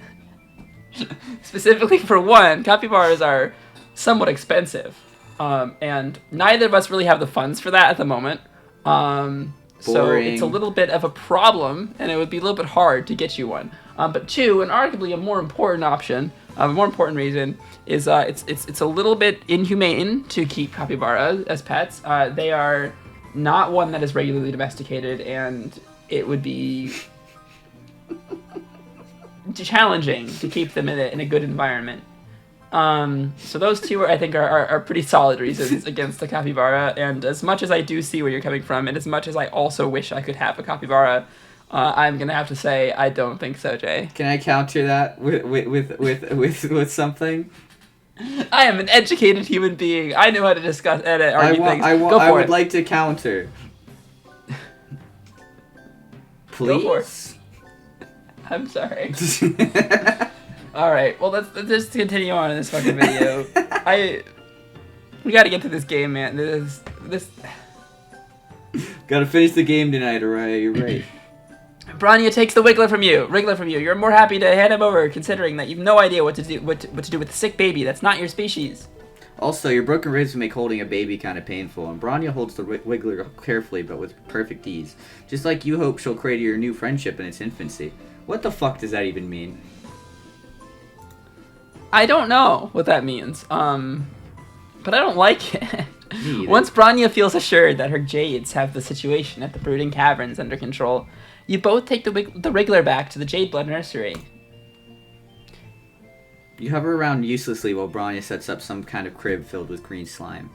Specifically, for one, capybaras are somewhat expensive, and neither of us really have the funds for that at the moment. So it's a little bit of a problem, and it would be a little bit hard to get you one. But two, and arguably a more important option, a more important reason, is it's a little bit inhumane to keep capybaras as pets. They are not one that is regularly domesticated, and it would be challenging to keep them in a good environment. So those two, I think, are pretty solid reasons against the capybara. And as much as I do see where you're coming from, and as much as I also wish I could have a capybara, I'm gonna have to say I don't think so, Jay. Can I counter that with something? I am an educated human being. I know how to discuss and argue things. I would like to counter. Please. Go for it. I'm sorry. All right. Well, let's just continue on in this fucking video. We got to get to this game, man. This. Gotta finish the game tonight, Ariah. You're right. Bronya takes the Wriggler from you. You're more happy to hand him over, considering that you've no idea what to do with the sick baby. That's not your species. Also, your broken ribs make holding a baby kind of painful, and Bronya holds the Wiggler carefully but with perfect ease. Just like you hope she'll create your new friendship in its infancy. What the fuck does that even mean? I don't know what that means, but I don't like it. Once Bronya feels assured that her jades have the situation at the Brooding Caverns under control, you both take the Wriggler back to the Jade Blood Nursery. You hover around uselessly while Bronya sets up some kind of crib filled with green slime.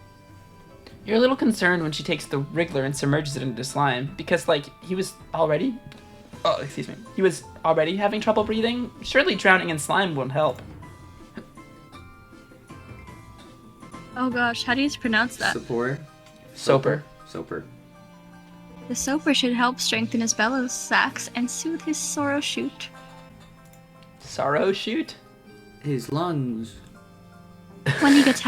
You're a little concerned when she takes the Wriggler and submerges it into slime, because, he was already... Oh, excuse me. He was already having trouble breathing? Surely drowning in slime won't help. Oh gosh, how do you pronounce that? Soper. The soper should help strengthen his bellows sacs and soothe his sorrow shoot. Sorrow shoot? His lungs. When he gets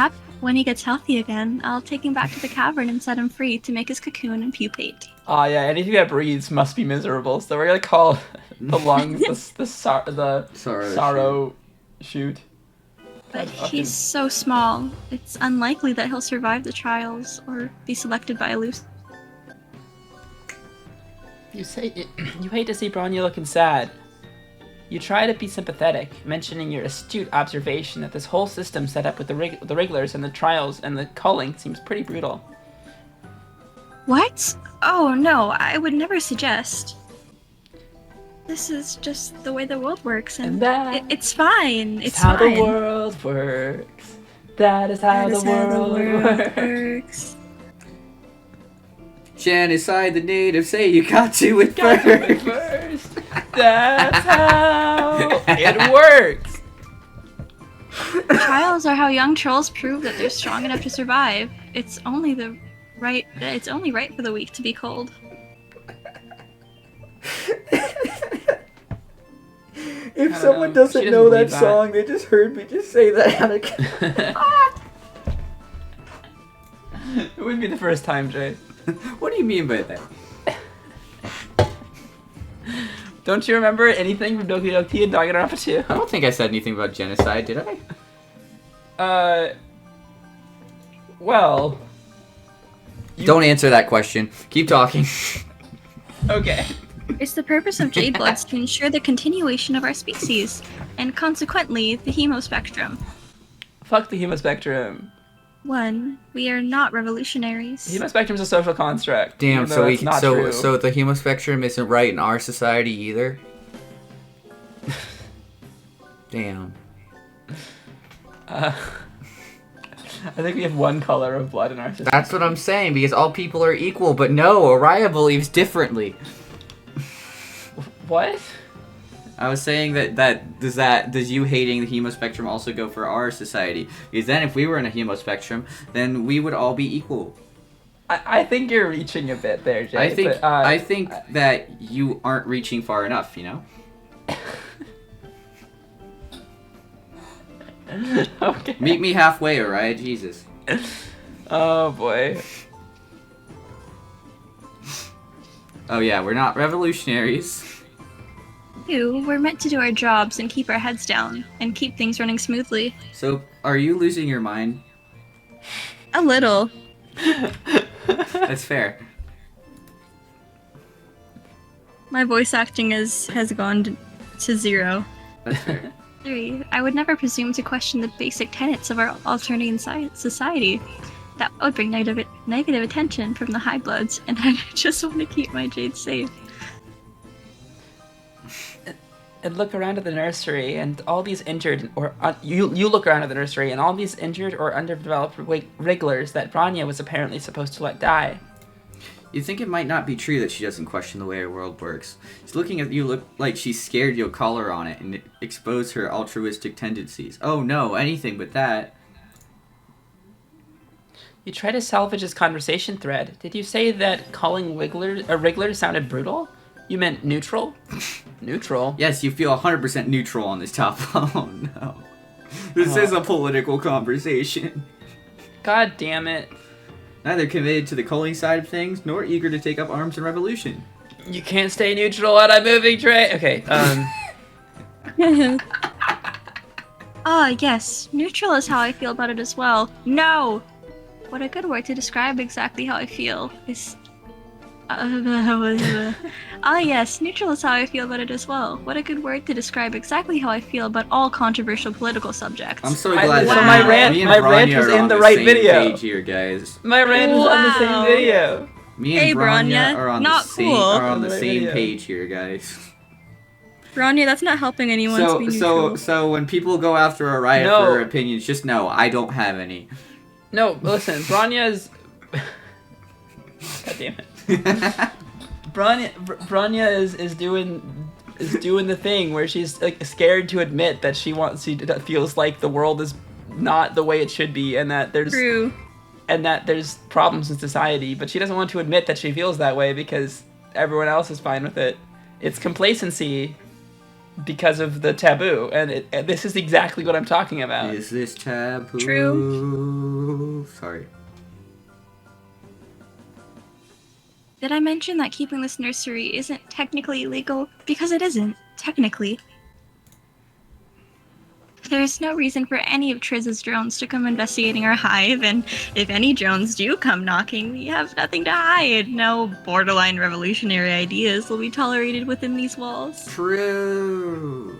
healthy again, I'll take him back to the cavern and set him free to make his cocoon and pupate. Oh yeah, anything that breathes must be miserable. So we're gonna call the lungs the sorrow shoot. But he's so small, it's unlikely that he'll survive the trials or be selected by a loose. You hate to see Bronya looking sad. You try to be sympathetic, mentioning your astute observation that this whole system set up with the Wrigglers and the trials and the culling seems pretty brutal. What? Oh no, I would never suggest. This is just the way the world works, and it's fine. It's how fine. The world works. That is how the world works. Genocide the natives say you got to it first. That's how it works. Trials are how young trolls prove that they're strong enough to survive. It's only right for the weak to be cold. If someone doesn't know that song, they just heard me just say that. It wouldn't be the first time, Jay. What do you mean by that? Don't you remember anything from Doki Doki and Danganronpa 2? I don't think I said anything about genocide, did I? Well... Don't answer that question. Keep talking. Okay. It's the purpose of Jade Bloods to ensure the continuation of our species, and consequently, the hemospectrum. Fuck the hemospectrum. 1. We are not revolutionaries. The hemospectrum's a social construct. Damn, so the hemospectrum isn't right in our society either? I think we have one color of blood in our system. That's what I'm saying, because all people are equal, but no, Ariah believes differently. What? I was saying does you hating the hemo spectrum also go for our society? Because then if we were in a hemo spectrum, then we would all be equal. I think you're reaching a bit there, Jay. I think that you aren't reaching far enough, you know? Okay. Meet me halfway, Ariah, Jesus. Oh boy. Oh yeah, we're not revolutionaries. We're meant to do our jobs and keep our heads down and keep things running smoothly. So, are you losing your mind? A little. That's fair. My voice acting has gone to 0. That's fair. 3. I would never presume to question the basic tenets of our alternating society. That would bring negative attention from the high bloods, and I just want to keep my jade safe. And look around at the nursery, and all these injured, or you look around at the nursery, and all these injured or underdeveloped wrigglers that Bronya was apparently supposed to let die. You think it might not be true that she doesn't question the way her world works. She's looking at you look like she's scared you'll call her on it and expose her altruistic tendencies. Oh no, anything but that. You try to salvage this conversation thread. Did you say that calling wrigglers sounded brutal? You meant neutral? Neutral? Yes, you feel 100% neutral on this topic. Oh no. This is a political conversation. God damn it. Neither committed to the culling side of things, nor eager to take up arms in revolution. You can't stay neutral on a moving train. Okay, Yes. Neutral is how I feel about it as well. No! What a good word to describe exactly how I feel is... yes, neutral is how I feel about it as well. What a good word to describe exactly how I feel about all controversial political subjects. I'm so glad so that my rant was in the right video. Page here, guys. My rant was on the same video. Me and Bronya are on not the same video. page here, guys. Bronya, that's not helping anyone to be neutral. So when people go after Ariah for her opinions, just know I don't have any. No, listen, Bronya's... God damn it. Bronya is doing the thing where she's like scared to admit that she feels like the world is not the way it should be, and that there's problems in society, but she doesn't want to admit that she feels that way because everyone else is fine with it. It's complacency because of the taboo, and this is exactly what I'm talking about. Is this taboo? True. Sorry. Did I mention that keeping this nursery isn't technically illegal? Because it isn't, technically. There's no reason for any of Triz's drones to come investigating our hive, and if any drones do come knocking, we have nothing to hide. No borderline revolutionary ideas will be tolerated within these walls. True.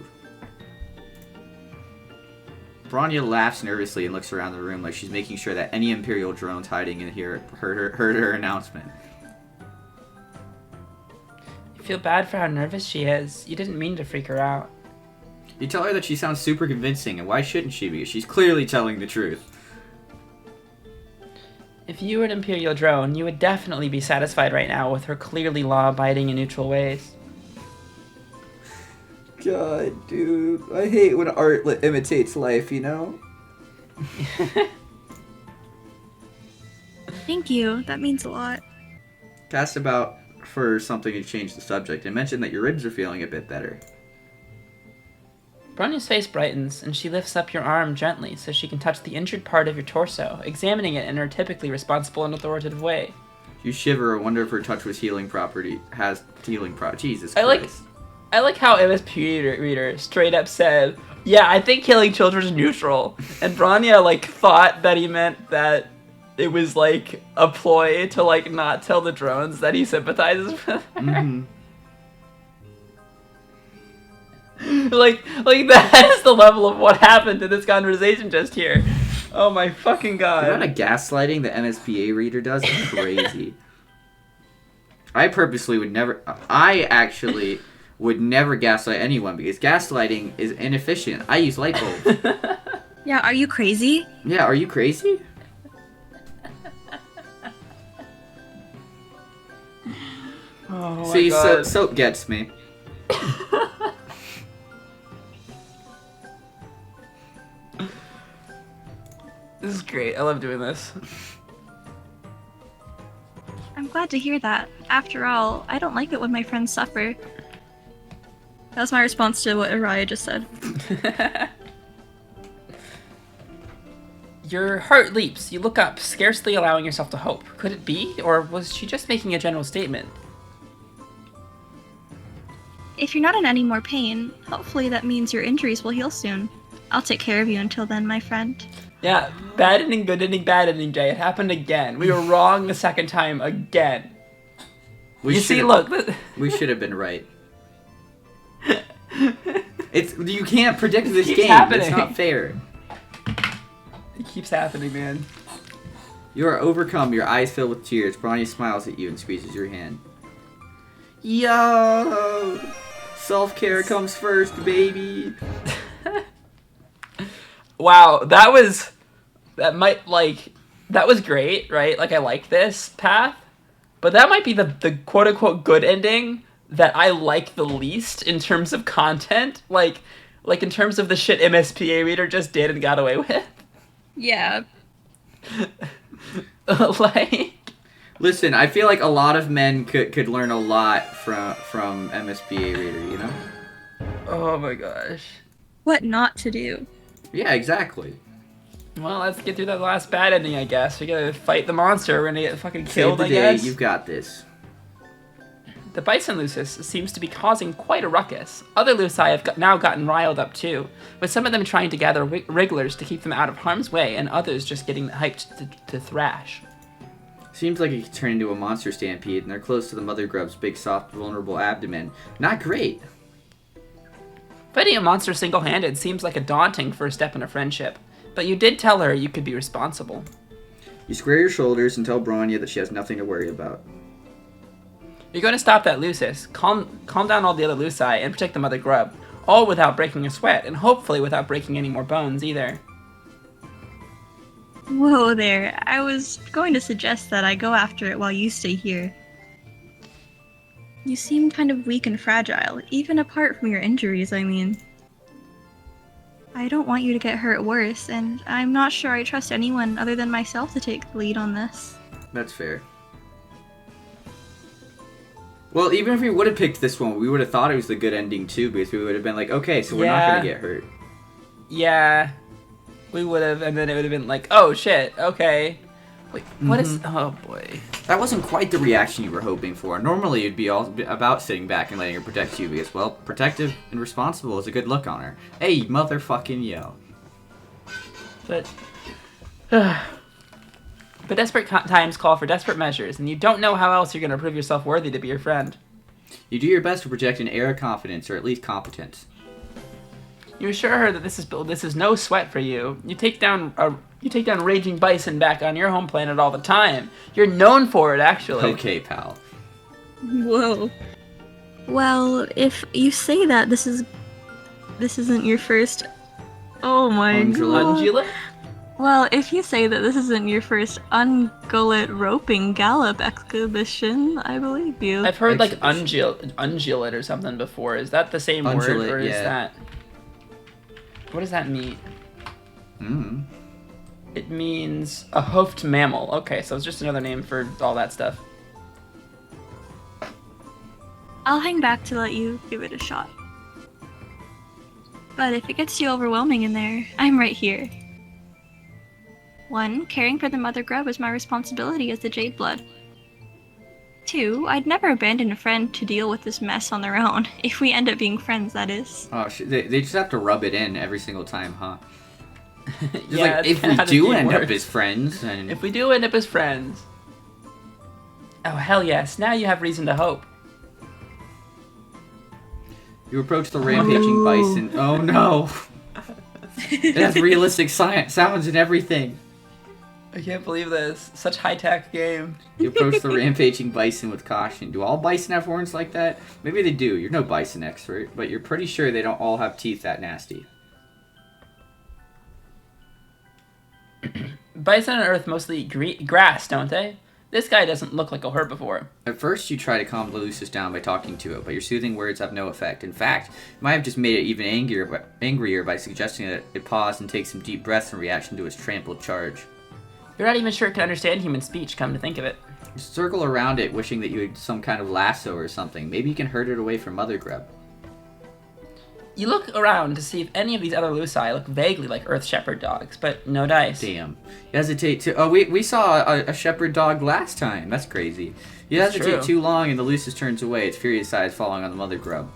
Bronya laughs nervously and looks around the room like she's making sure that any Imperial drones hiding in here heard her announcement. I feel bad for how nervous she is. You didn't mean to freak her out. You tell her that she sounds super convincing, and why shouldn't she be? She's clearly telling the truth. If you were an Imperial drone, you would definitely be satisfied right now with her clearly law-abiding and neutral ways. God, dude. I hate when art imitates life, you know? Thank you. That means a lot. Cast about for something to change the subject, and mention that your ribs are feeling a bit better. Bronya's face brightens, and she lifts up your arm gently so she can touch the injured part of your torso, examining it in her typically responsible and authoritative way. You shiver and wonder if her touch was Jesus Christ. I like how MSPA Reader straight up said, yeah, I think killing children is neutral. And Bronya, thought that he meant that it was, a ploy to, not tell the drones that he sympathizes with her. Mm-hmm. That is the level of what happened in this conversation just here. Oh my fucking god. The amount of gaslighting the MSPA Reader does is crazy. I actually would never gaslight anyone because gaslighting is inefficient. I use light bulbs. Yeah, are you crazy? Yeah, are you crazy? Oh my See, God. soap gets me. This is great. I love doing this. I'm glad to hear that. After all, I don't like it when my friends suffer. That was my response to what Ariah just said. Your heart leaps. You look up, scarcely allowing yourself to hope. Could it be? Or was she just making a general statement? If you're not in any more pain, hopefully that means your injuries will heal soon. I'll take care of you until then, my friend. Yeah, bad ending, good ending, bad ending, Jay. It happened again. We were wrong the second time again. You see, look. We should have been right. You can't predict this keeps game. happening. It's not fair. It keeps happening, man. You are overcome. Your eyes fill with tears. Bronya smiles at you and squeezes your hand. Yo! Self-care comes first, baby. Wow, that was great, right? Like, I like this path, but that might be the quote-unquote good ending that I like the least in terms of content, like in terms of the shit MSPA Reader just did and got away with. Yeah. Like, listen, I feel like a lot of men could learn a lot from MSPA Reader, you know? oh my gosh. What not to do. Yeah, exactly. Well, let's get through that last bad ending, I guess. We gotta fight the monster. We're gonna get fucking killed, Save the I day. guess. You've got this. The bison lucis seems to be causing quite a ruckus. Other luci have now gotten riled up too, with some of them trying to gather wrigglers to keep them out of harm's way, and others just getting hyped to thrash. Seems like it could turn into a monster stampede, and they're close to the mother grub's big, soft, vulnerable abdomen. Not great. Fighting a monster single-handed seems like a daunting first step in a friendship, but you did tell her you could be responsible. You square your shoulders and tell Bronya that she has nothing to worry about. You're going to stop that lucis, calm down all the other luci, and protect the mother grub, all without breaking a sweat, and hopefully without breaking any more bones either. Whoa there. I was going to suggest that I go after it while you stay here. You seem kind of weak and fragile, even apart from your injuries, I mean. I don't want you to get hurt worse, and I'm not sure I trust anyone other than myself to take the lead on this. That's fair. Well, even if we would have picked this one, we would have thought it was the good ending too, because we would have been like, okay, so we're not going to get hurt. Yeah, we would have, and then it would have been like, oh shit, okay. Wait, what is? Oh boy. That wasn't quite the reaction you were hoping for. Normally, it'd be all about sitting back and letting her protect you, because, well, protective and responsible is a good look on her. Hey, motherfucking yo. But desperate times call for desperate measures, and you don't know how else you're going to prove yourself worthy to be your friend. You do your best to project an air of confidence, or at least competence. You assure her that this is no sweat for you. You take down raging bison back on your home planet all the time. You're known for it, actually. Okay, pal. Whoa. Well, if you say that this isn't your first... Oh my god. Ungulate? Well, if you say that this isn't your first ungulate roping gallop exhibition, I believe you. I've heard like ungulate or something before. Is that the same word, or is that... What does that mean? It means a hoofed mammal. Okay, so it's just another name for all that stuff. I'll hang back to let you give it a shot. But if it gets too overwhelming in there, I'm right here. 1, caring for the mother grub is my responsibility as the Jade Blood. 2, I'd never abandon a friend to deal with this mess on their own, if we end up being friends, that is. Oh, they just have to rub it in every single time, huh? Just Yeah, like, if we do end up as friends, and... If we do end up as friends... Oh, hell yes. Now you have reason to hope. You approach the rampaging bison. Oh no! It has realistic sounds and everything. I can't believe this. Such high-tech game. You approach the rampaging bison with caution. Do all bison have horns like that? Maybe they do. You're no bison expert, but you're pretty sure they don't all have teeth that nasty. Bison on Earth mostly eat grass, don't they? This guy doesn't look like a herbivore. At first, you try to calm the Lucis down by talking to it, but your soothing words have no effect. In fact, you might have just made it even angrier by suggesting that it pause and take some deep breaths in reaction to its trampled charge. You're not even sure it can understand human speech, come to think of it. You circle around it, wishing that you had some kind of lasso or something. Maybe you can herd it away from Mother Grub. You look around to see if any of these other Luci look vaguely like Earth Shepherd dogs, but no dice. Damn. You hesitate to... Oh, we saw a shepherd dog last time. That's crazy. You hesitate too long and the Lucis turns away, its furious eyes falling on the Mother Grub.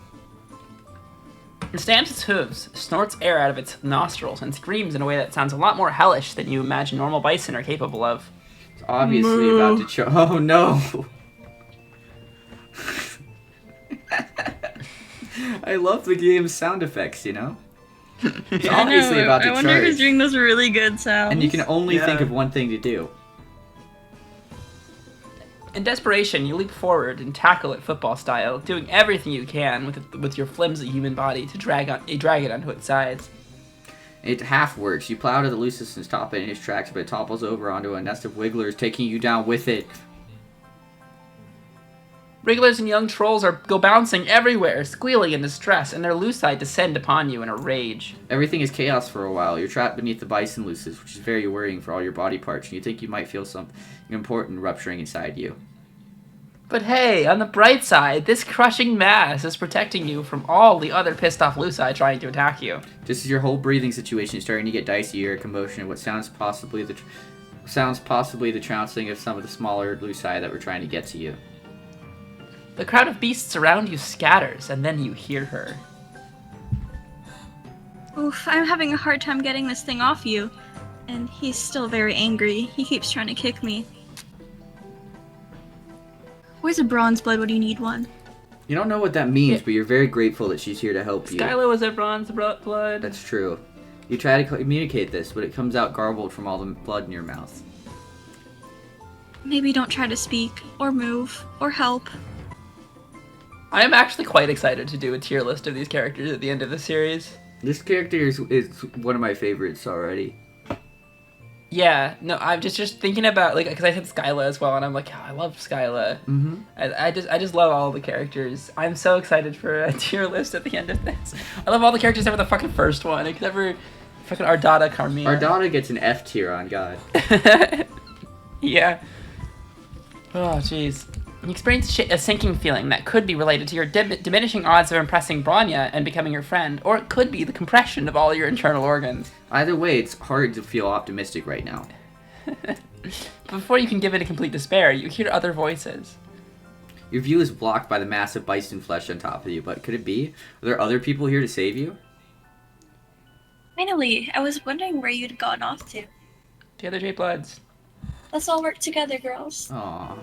It stamps its hooves, snorts air out of its nostrils, and screams in a way that sounds a lot more hellish than you imagine normal bison are capable of. It's obviously about to choke. Oh, no. I love the game's sound effects, you know? It's obviously about to charge. I wonder who's doing those really good sounds. And you can only think of one thing to do. In desperation, you leap forward and tackle it football style, doing everything you can with your flimsy human body to drag it onto its sides. It half works. You plow to the Lucis and stop it in its tracks, but it topples over onto a nest of wigglers, taking you down with it. Wrigglers and young trolls go bouncing everywhere, squealing in distress, and their Luci descend upon you in a rage. Everything is chaos for a while. You're trapped beneath the bison Lucis, which is very worrying for all your body parts, and you think you might feel something important rupturing inside you. But hey, on the bright side, this crushing mass is protecting you from all the other pissed off Luci trying to attack you. Just as your whole breathing situation is starting to get dicey, you hear a commotion of what sounds possibly the trouncing of some of the smaller Luci that were trying to get to you. The crowd of beasts around you scatters, and then you hear her. Oof, I'm having a hard time getting this thing off you. And he's still very angry. He keeps trying to kick me. Where's a bronze blood when you need one? You don't know what that means, but you're very grateful that she's here to help you. Skyla was a bronze blood. That's true. You try to communicate this, but it comes out garbled from all the blood in your mouth. Maybe don't try to speak, or move, or help. I am actually quite excited to do a tier list of these characters at the end of the series. This character is one of my favorites already. Yeah, no, I'm just thinking about, like, because I said Skyla as well, and I'm like, oh, I love Skyla. Mm-hmm. I just love all the characters. I'm so excited for a tier list at the end of this. I love all the characters except for the fucking first one, except for fucking Ardata Carmina. Ardata gets an F tier on God. Yeah. Oh, jeez. You experience a sinking feeling that could be related to your diminishing odds of impressing Bronya and becoming your friend, or it could be the compression of all your internal organs. Either way, it's hard to feel optimistic right now. Before you can give in a complete despair, you hear other voices. Your view is blocked by the massive bison flesh on top of you, but could it be? Are there other people here to save you? Finally, I was wondering where you'd gone off to. The other J Bloods. Let's all work together, girls. Aww.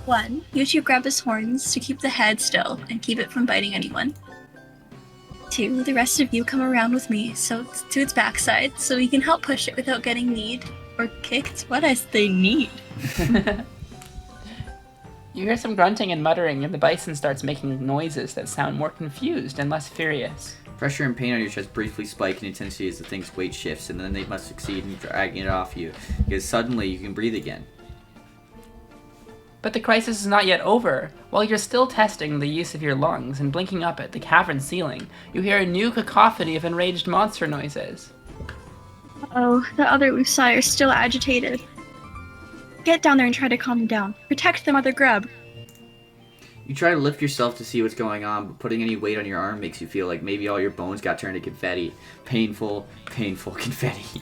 1. You two grab his horns to keep the head still and keep it from biting anyone. 2. The rest of you come around with me to its backside so we can help push it without getting kneed. Or kicked. What I say kneed. You hear some grunting and muttering, and the bison starts making noises that sound more confused and less furious. Pressure and pain on your chest briefly spike in intensity as the thing's weight shifts, and then they must succeed in dragging it off you, because suddenly you can breathe again. But the crisis is not yet over. While you're still testing the use of your lungs and blinking up at the cavern ceiling, you hear a new cacophony of enraged monster noises. Oh, the other Luci are still agitated. Get down there and try to calm them down. Protect the mother grub. You try to lift yourself to see what's going on, but putting any weight on your arm makes you feel like maybe all your bones got turned to confetti. Painful, painful confetti.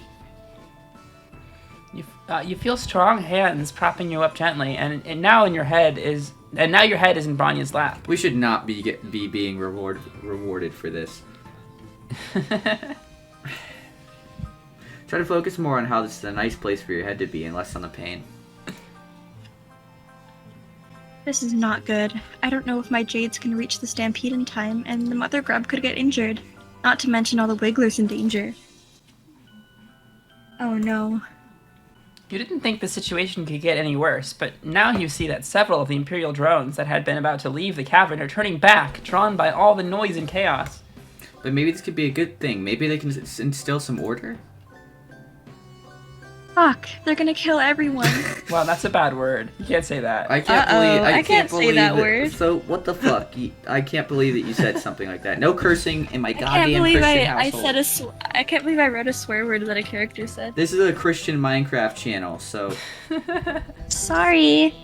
You feel strong hands propping you up gently, and now your head is in Bronya's lap. We should not be being rewarded for this. Try to focus more on how this is a nice place for your head to be and less on the pain. This is not good. I don't know if my jades can reach the stampede in time, and the mother grub could get injured. Not to mention all the wigglers in danger. Oh no. You didn't think the situation could get any worse, but now you see that several of the Imperial drones that had been about to leave the cavern are turning back, drawn by all the noise and chaos. But maybe this could be a good thing. Maybe they can instill some order? Fuck, they're gonna kill everyone. Wow, that's a bad word. You can't say that. I can't believe I can't say believe that word. So what the fuck? I can't believe that you said something like that. No cursing in my I can't goddamn believe Christian I household. said I can't believe I wrote a swear word that a character said. This is a Christian Minecraft channel, so Sorry.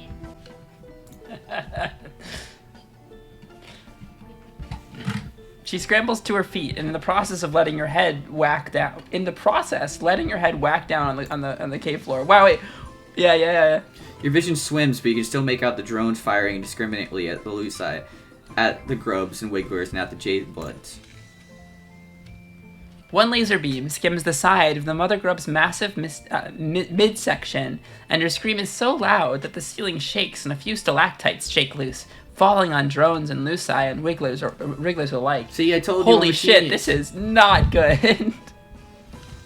She scrambles to her feet, and in the process of letting your head whack down, on the cave floor. Wow, wait, yeah. your vision swims, but you can still make out the drones firing indiscriminately at the Lucii, at the grubs and wigglers, and at the jade bloods. One laser beam skims the side of the mother grub's massive midsection, and her scream is so loud that the ceiling shakes and a few stalactites shake loose, falling on drones and Lucii and wrigglers alike. See, I told you. Holy shit, this is not good.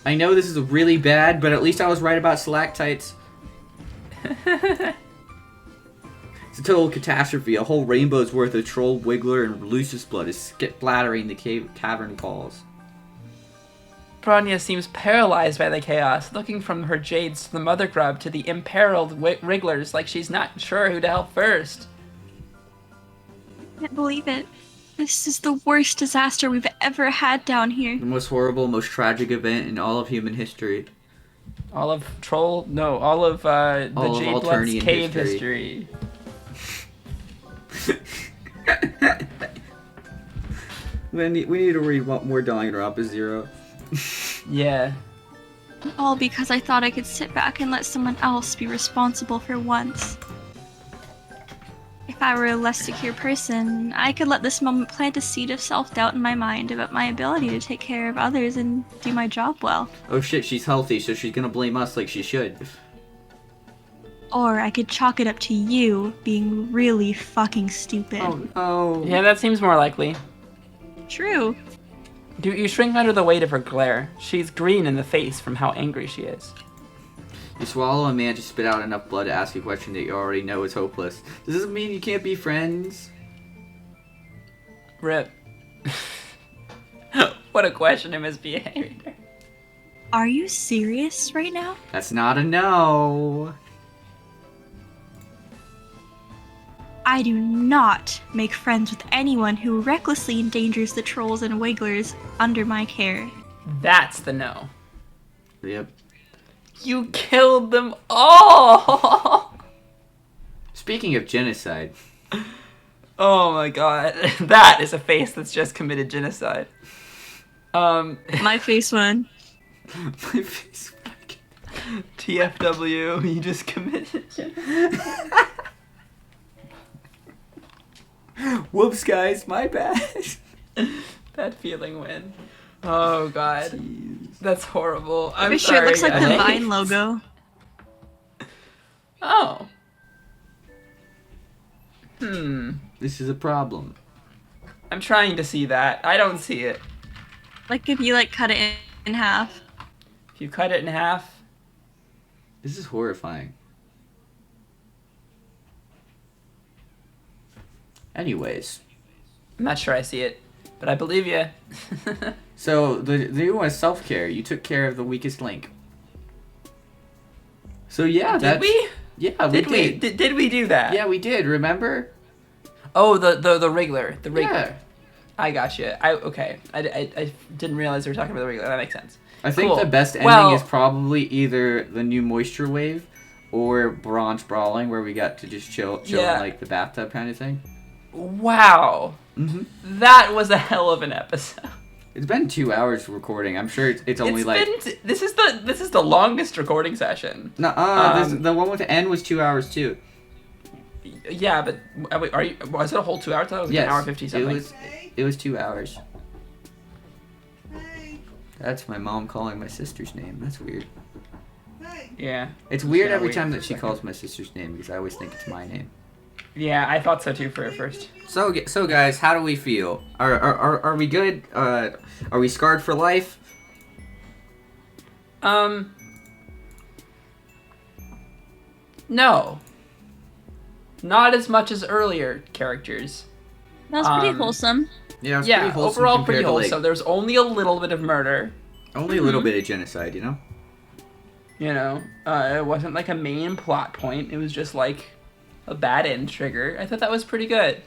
I know this is really bad, but at least I was right about stalactites. It's a total catastrophe. A whole rainbow's worth of troll, wiggler, and Lucius blood is splattering the cavern walls. Bronya seems paralyzed by the chaos, looking from her jades to the mother grub to the imperiled wrigglers like she's not sure who to help first. I can't believe it. This is the worst disaster we've ever had down here. The most horrible, most tragic event in all of human history. All of the Jade Blood's Alternian cave history. We need to read more Danganronpa Zero. Yeah. All because I thought I could sit back and let someone else be responsible for once. If I were a less secure person, I could let this moment plant a seed of self-doubt in my mind about my ability to take care of others and do my job well. Oh shit, she's healthy, so she's gonna blame us like she should. Or I could chalk it up to you being really fucking stupid. Oh no. Yeah, that seems more likely. True. You shrink under the weight of her glare. She's green in the face from how angry she is. You swallow and manage to spit out enough blood to ask a question that you already know is hopeless. Does this mean you can't be friends? Rip. What a question, MSPA Reader. Are you serious right now? That's not a no. I do not make friends with anyone who recklessly endangers the trolls and wigglers under my care. That's the no. Yep. You killed them all! Speaking of genocide. Oh my god. That is a face that's just committed genocide. My face one. My face. TFW, you just committed genocide. Whoops, guys, my bad. That feeling when. Oh god. Jeez. That's horrible. I'm For sorry, sure, it looks like the guys. Vine logo. Oh. This is a problem. I'm trying to see that. I don't see it. Like if you cut it in half. If you cut it in half. This is horrifying. Anyways. I'm not sure I see it, but I believe you. So, the new one is self-care. You took care of the weakest link. So yeah, Did we? Yeah, we did. Did we do that? Yeah, we did, remember? Oh, the Wriggler. The Wriggler. Yeah. I got you. Okay. I didn't realize we were talking about the Wriggler. That makes sense. I think Cool. the best ending Well- is probably either the new Moisture Wave or Bronze Brawling, where we got to just chill Yeah. in like the bathtub kind of thing. Wow. Mm-hmm. That was a hell of an episode. It's been 2 hours recording. I'm sure it's only This is the longest recording session. The one with the N was 2 hours too. Yeah, but was it a whole 2 hours? I thought it was like Yes, an hour 50 something. It was 2 hours. That's my mom calling my sister's name. That's weird. Yeah. It's weird Yeah, every wait time a that she second. calls my sister's name because I always think it's my name. Yeah, I thought so too for at first. So guys, how do we feel? Are we good? Are we scarred for life? No. Not as much as earlier characters. That's pretty wholesome. Yeah, it's Yeah, pretty wholesome overall compared pretty to, wholesome. There's only a little bit of murder. only a little bit of genocide, you know? You know, it wasn't like a main plot point. It was just like a bad end trigger. I thought that was pretty good.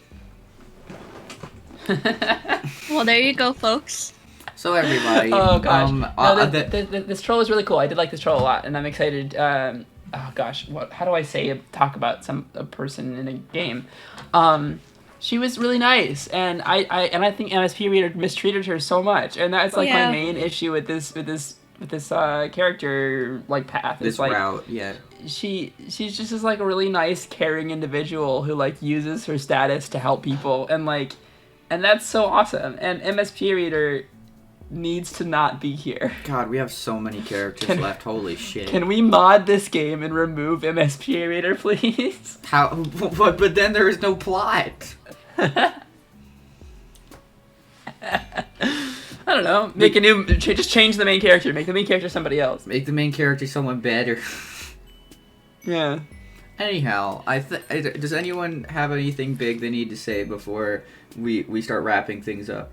Well, there you go, folks. So everybody, Oh gosh, no, this troll is really cool. I did like this troll a lot, and I'm excited. Oh gosh, how do I talk about a person in a game? She was really nice, and I think MSPA Reader mistreated her so much, and that's like my main issue with this character like path. This like, route, yeah. She's just like a really nice, caring individual who like uses her status to help people, and that's so awesome. And MSPA Reader needs to not be here. God, we have so many characters left. Holy shit. Can we mod this game and remove MSPA Reader, please? How? But then there is no plot. I don't know. Just change the main character. Make the main character somebody else. Make the main character someone better. Yeah. Anyhow, does anyone have anything big they need to say before we start wrapping things up?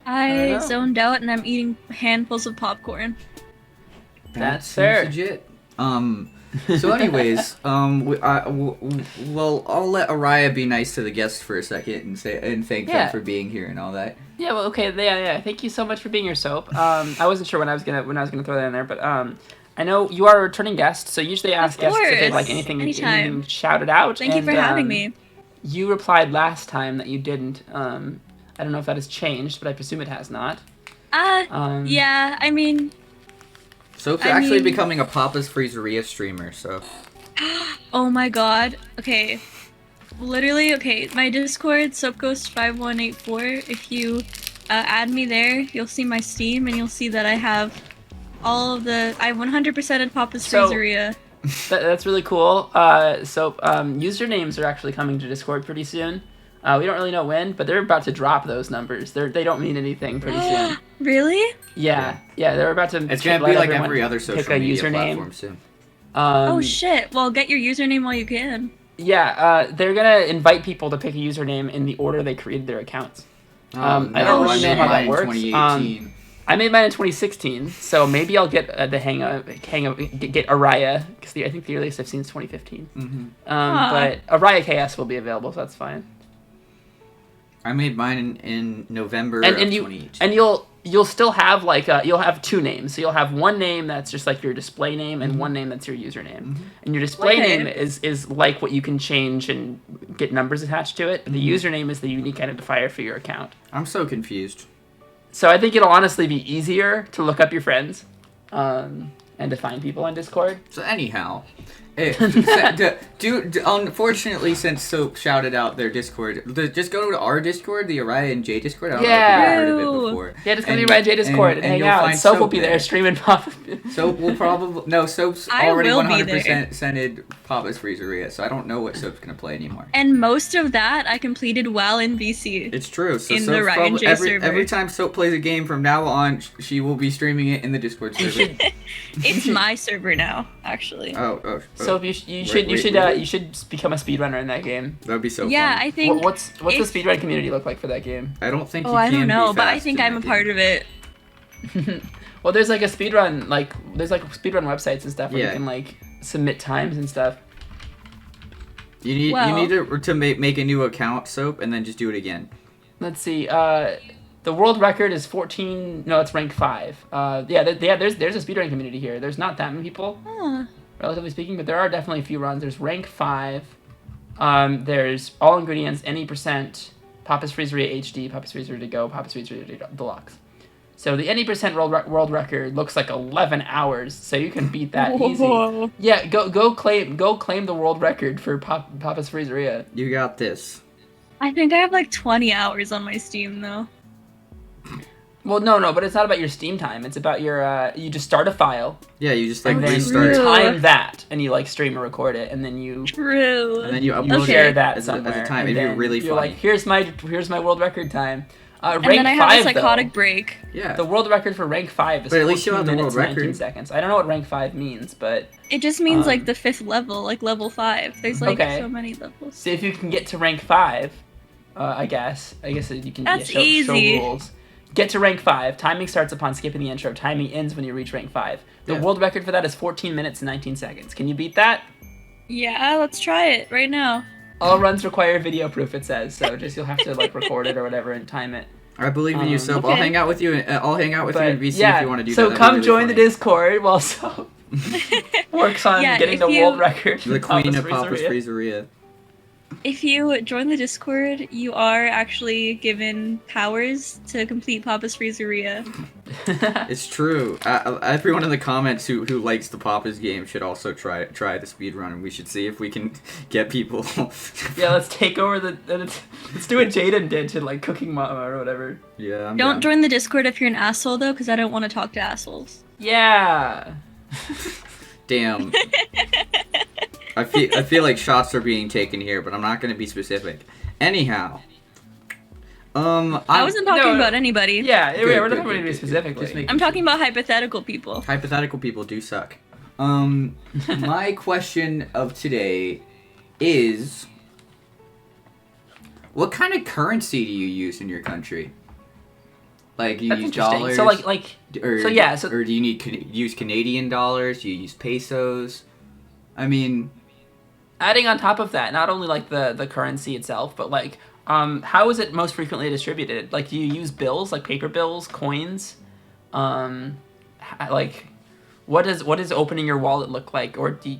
I zoned out and I'm eating handfuls of popcorn. That's fair. Legit. So anyways, well, I'll let Ariah be nice to the guests for a second and thank them for being here and all that. Yeah, well, okay, yeah. Thank you so much for being here, Soap. I wasn't sure when I was gonna throw that in there, but I know you are a returning guest, so usually I ask guests if they'd like anything shouted out. Thank you for having me. You replied last time that you didn't. I don't know if that has changed, but I presume it has not. Yeah, I mean... Soap's actually becoming a Papa's Freezeria streamer, so... Oh my god. Okay. Literally, my Discord, SoapGhost5184, if you add me there, you'll see my Steam, and you'll see that I have all of the... I 100%ed Papa's Freezeria. That's really cool. So, usernames are actually coming to Discord pretty soon. We don't really know when, but they're about to drop those numbers. They don't mean anything pretty soon. Really? Yeah, they're about to. It's gonna be like every other social media platform soon. Oh shit! Well, get your username while you can. Yeah, they're gonna invite people to pick a username in the order they created their accounts. I don't really know how that works. 2018. I made mine in 2016, so maybe I'll get the hang of get Ariah, because I think the earliest I've seen is 2015. Mm-hmm. But Ariah KS will be available, so that's fine. I made mine in November of 2018. And you'll still have you'll have two names. So you'll have one name that's just like your display name, and one name that's your username. Mm-hmm. And your display name is like what you can change and get numbers attached to it. But the username is the unique identifier for your account. I'm so confused. So I think it'll honestly be easier to look up your friends, and to find people on Discord. So anyhow, unfortunately, since Soap shouted out their Discord, just go to our Discord, the Ariah and Jay Discord. I don't know if you've heard of it before. Yeah, just go to the Ariah and Jay Discord and hang out. And Soap will be there streaming Papa. Soap will probably... No, Soap's already 100% sended Papa's Freezeria, so I don't know what Soap's going to play anymore. And most of that I completed while in VC. It's true. So in the Ryan J server. Every time Soap plays a game from now on, she will be streaming it in the Discord server. It's my server now, actually. Oh. So you should become a speedrunner in that game. That would be so fun. Yeah, I think. What's the speedrun community look like for that game? I don't think. I don't know, but I think I'm a part of it. Well, there's like a speedrun, there's speedrun websites and stuff where you can submit times and stuff. You need to make a new account, Soap, and then just do it again. Let's see. The world record is 14. No, it's rank 5. There's a speedrun community here. There's not that many people, relatively speaking, but there are definitely a few runs. There's rank 5. There's all ingredients, any %, Papa's Freezeria HD, Papa's Freezeria to go, Papa's Freezeria Deluxe. So the any % world record looks like 11 hours, so you can beat that easy. Yeah, go claim the world record for Papa's Freezeria. You got this. I think I have 20 hours on my Steam though. Well, no, but it's not about your Steam time. It's about your, you just start a file. Yeah, you just restart. You time that, and you stream or record it, and then you... True. And then you upload share that as somewhere. a time. It'd be really you're funny. Here's my world record time. And rank then I have 5, a psychotic though, break. Yeah. The world record for rank 5 is 14 minutes, 19 seconds. I don't know what rank 5 means, but... It just means the 5th level, level 5. There's so many levels. So if you can get to rank 5, I guess you can show rules. get to rank 5. Timing starts upon skipping the intro. Timing ends when you reach rank 5. The Yeah. world record for that is 14 minutes and 19 seconds. Can you beat that? Yeah, let's try it right now. All runs require video proof, it says. So just you'll have to like record it or whatever and time it. I believe in you, Soap. Okay. I'll hang out with you. I'll hang out with you in VC if you want to do that. So That'd be come really join the funny. Discord while Soap works on Yeah, getting if the you- world record. The in queen of Papa's Papa's Freezeria. Freezeria. If you join the Discord, you are actually given powers to complete Papa's Freezeria. It's true. Everyone in the comments who likes the Papa's game should also try the speed run, and we should see if we can get people. Yeah, let's take over let's do what Jaden did to like Cooking Mama or whatever. Yeah. I'm Don't down. join the Discord if you're an asshole, though, because I don't want to talk to assholes. Yeah. Damn. I feel like shots are being taken here, but I'm not going to be specific. Anyhow. I wasn't talking no, about anybody. Yeah, Good, we're good, not going to good, be good. specifically. Just make- I'm talking about hypothetical people. Hypothetical people do suck. My question of today is, what kind of currency do you use in your country? Like, you That's use interesting. dollars? So like or, so yeah, or do you use Canadian dollars? Do you use pesos? I mean, adding on top of that, not only like the currency itself, but like how is it most frequently distributed? Like, do you use bills, like paper bills, coins? Like, what does opening your wallet look like? Or do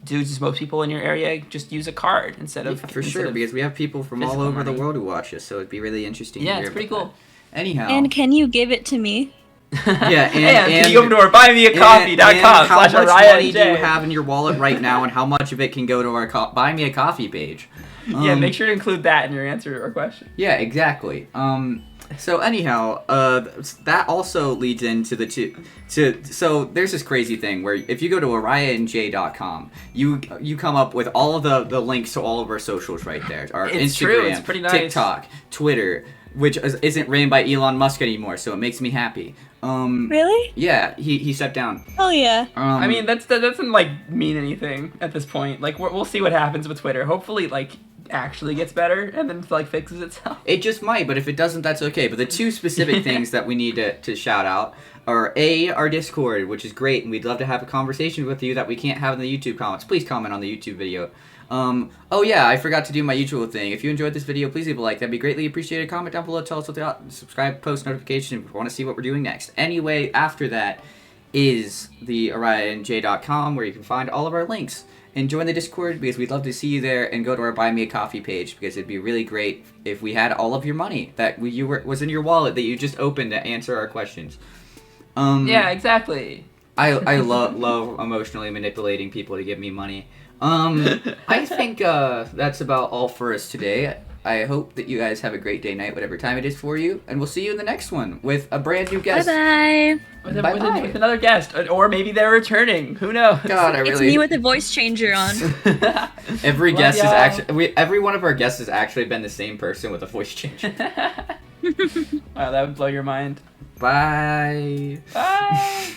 just most people in your area just use a card instead of for sure, because we have people from all physical over the money. world who watch us, so it'd be really interesting. Yeah, to it's hear pretty about cool. that. Anyhow, And can you give it to me? Yeah, and can you go and- over to our buymeacoffee.com how much /Ariah money and do you Jay. have in your wallet right now, and how much of it can go to our Buy Me a Coffee page? Yeah, make sure to include that in your answer to our question. Yeah, exactly. So anyhow, that also leads into so there's this crazy thing where if you go to ariahandj.com, you come up with all of the links to all of our socials right there. Our It's Instagram, true, it's pretty nice. TikTok, Twitter, which isn't ran by Elon Musk anymore, so it makes me happy. Really? Yeah, he stepped down. Oh yeah. I mean, that doesn't like mean anything at this point. Like we'll see what happens with Twitter. Hopefully, like actually gets better and then like fixes itself. It just might, but if it doesn't, that's okay. But the two specific things that we need to shout out are our Discord, which is great, and we'd love to have a conversation with you that we can't have in the YouTube comments. Please comment on the YouTube video. Oh yeah, I forgot to do my usual thing. If you enjoyed this video, please leave a like. That'd be greatly appreciated. Comment down below, tell us what you thought, subscribe, post notification if you want to see what we're doing next. Anyway, after that is the ariahandj.com, where you can find all of our links. And join the Discord, because we'd love to see you there, and go to our Buy Me a Coffee page, because it'd be really great if we had all of your money that was in your wallet that you just opened to answer our questions. Yeah, exactly. I love emotionally manipulating people to give me money. I think that's about all for us today. I hope that you guys have a great day, night, whatever time it is for you, and we'll see you in the next one with a brand new guest. Bye bye. With another guest, or maybe they're returning. Who knows? God, I It's really. me with a voice changer on. Every Well, guest is y'all. actually. Every one of our guests has actually been the same person with a voice change. Wow, that would blow your mind. Bye. Bye.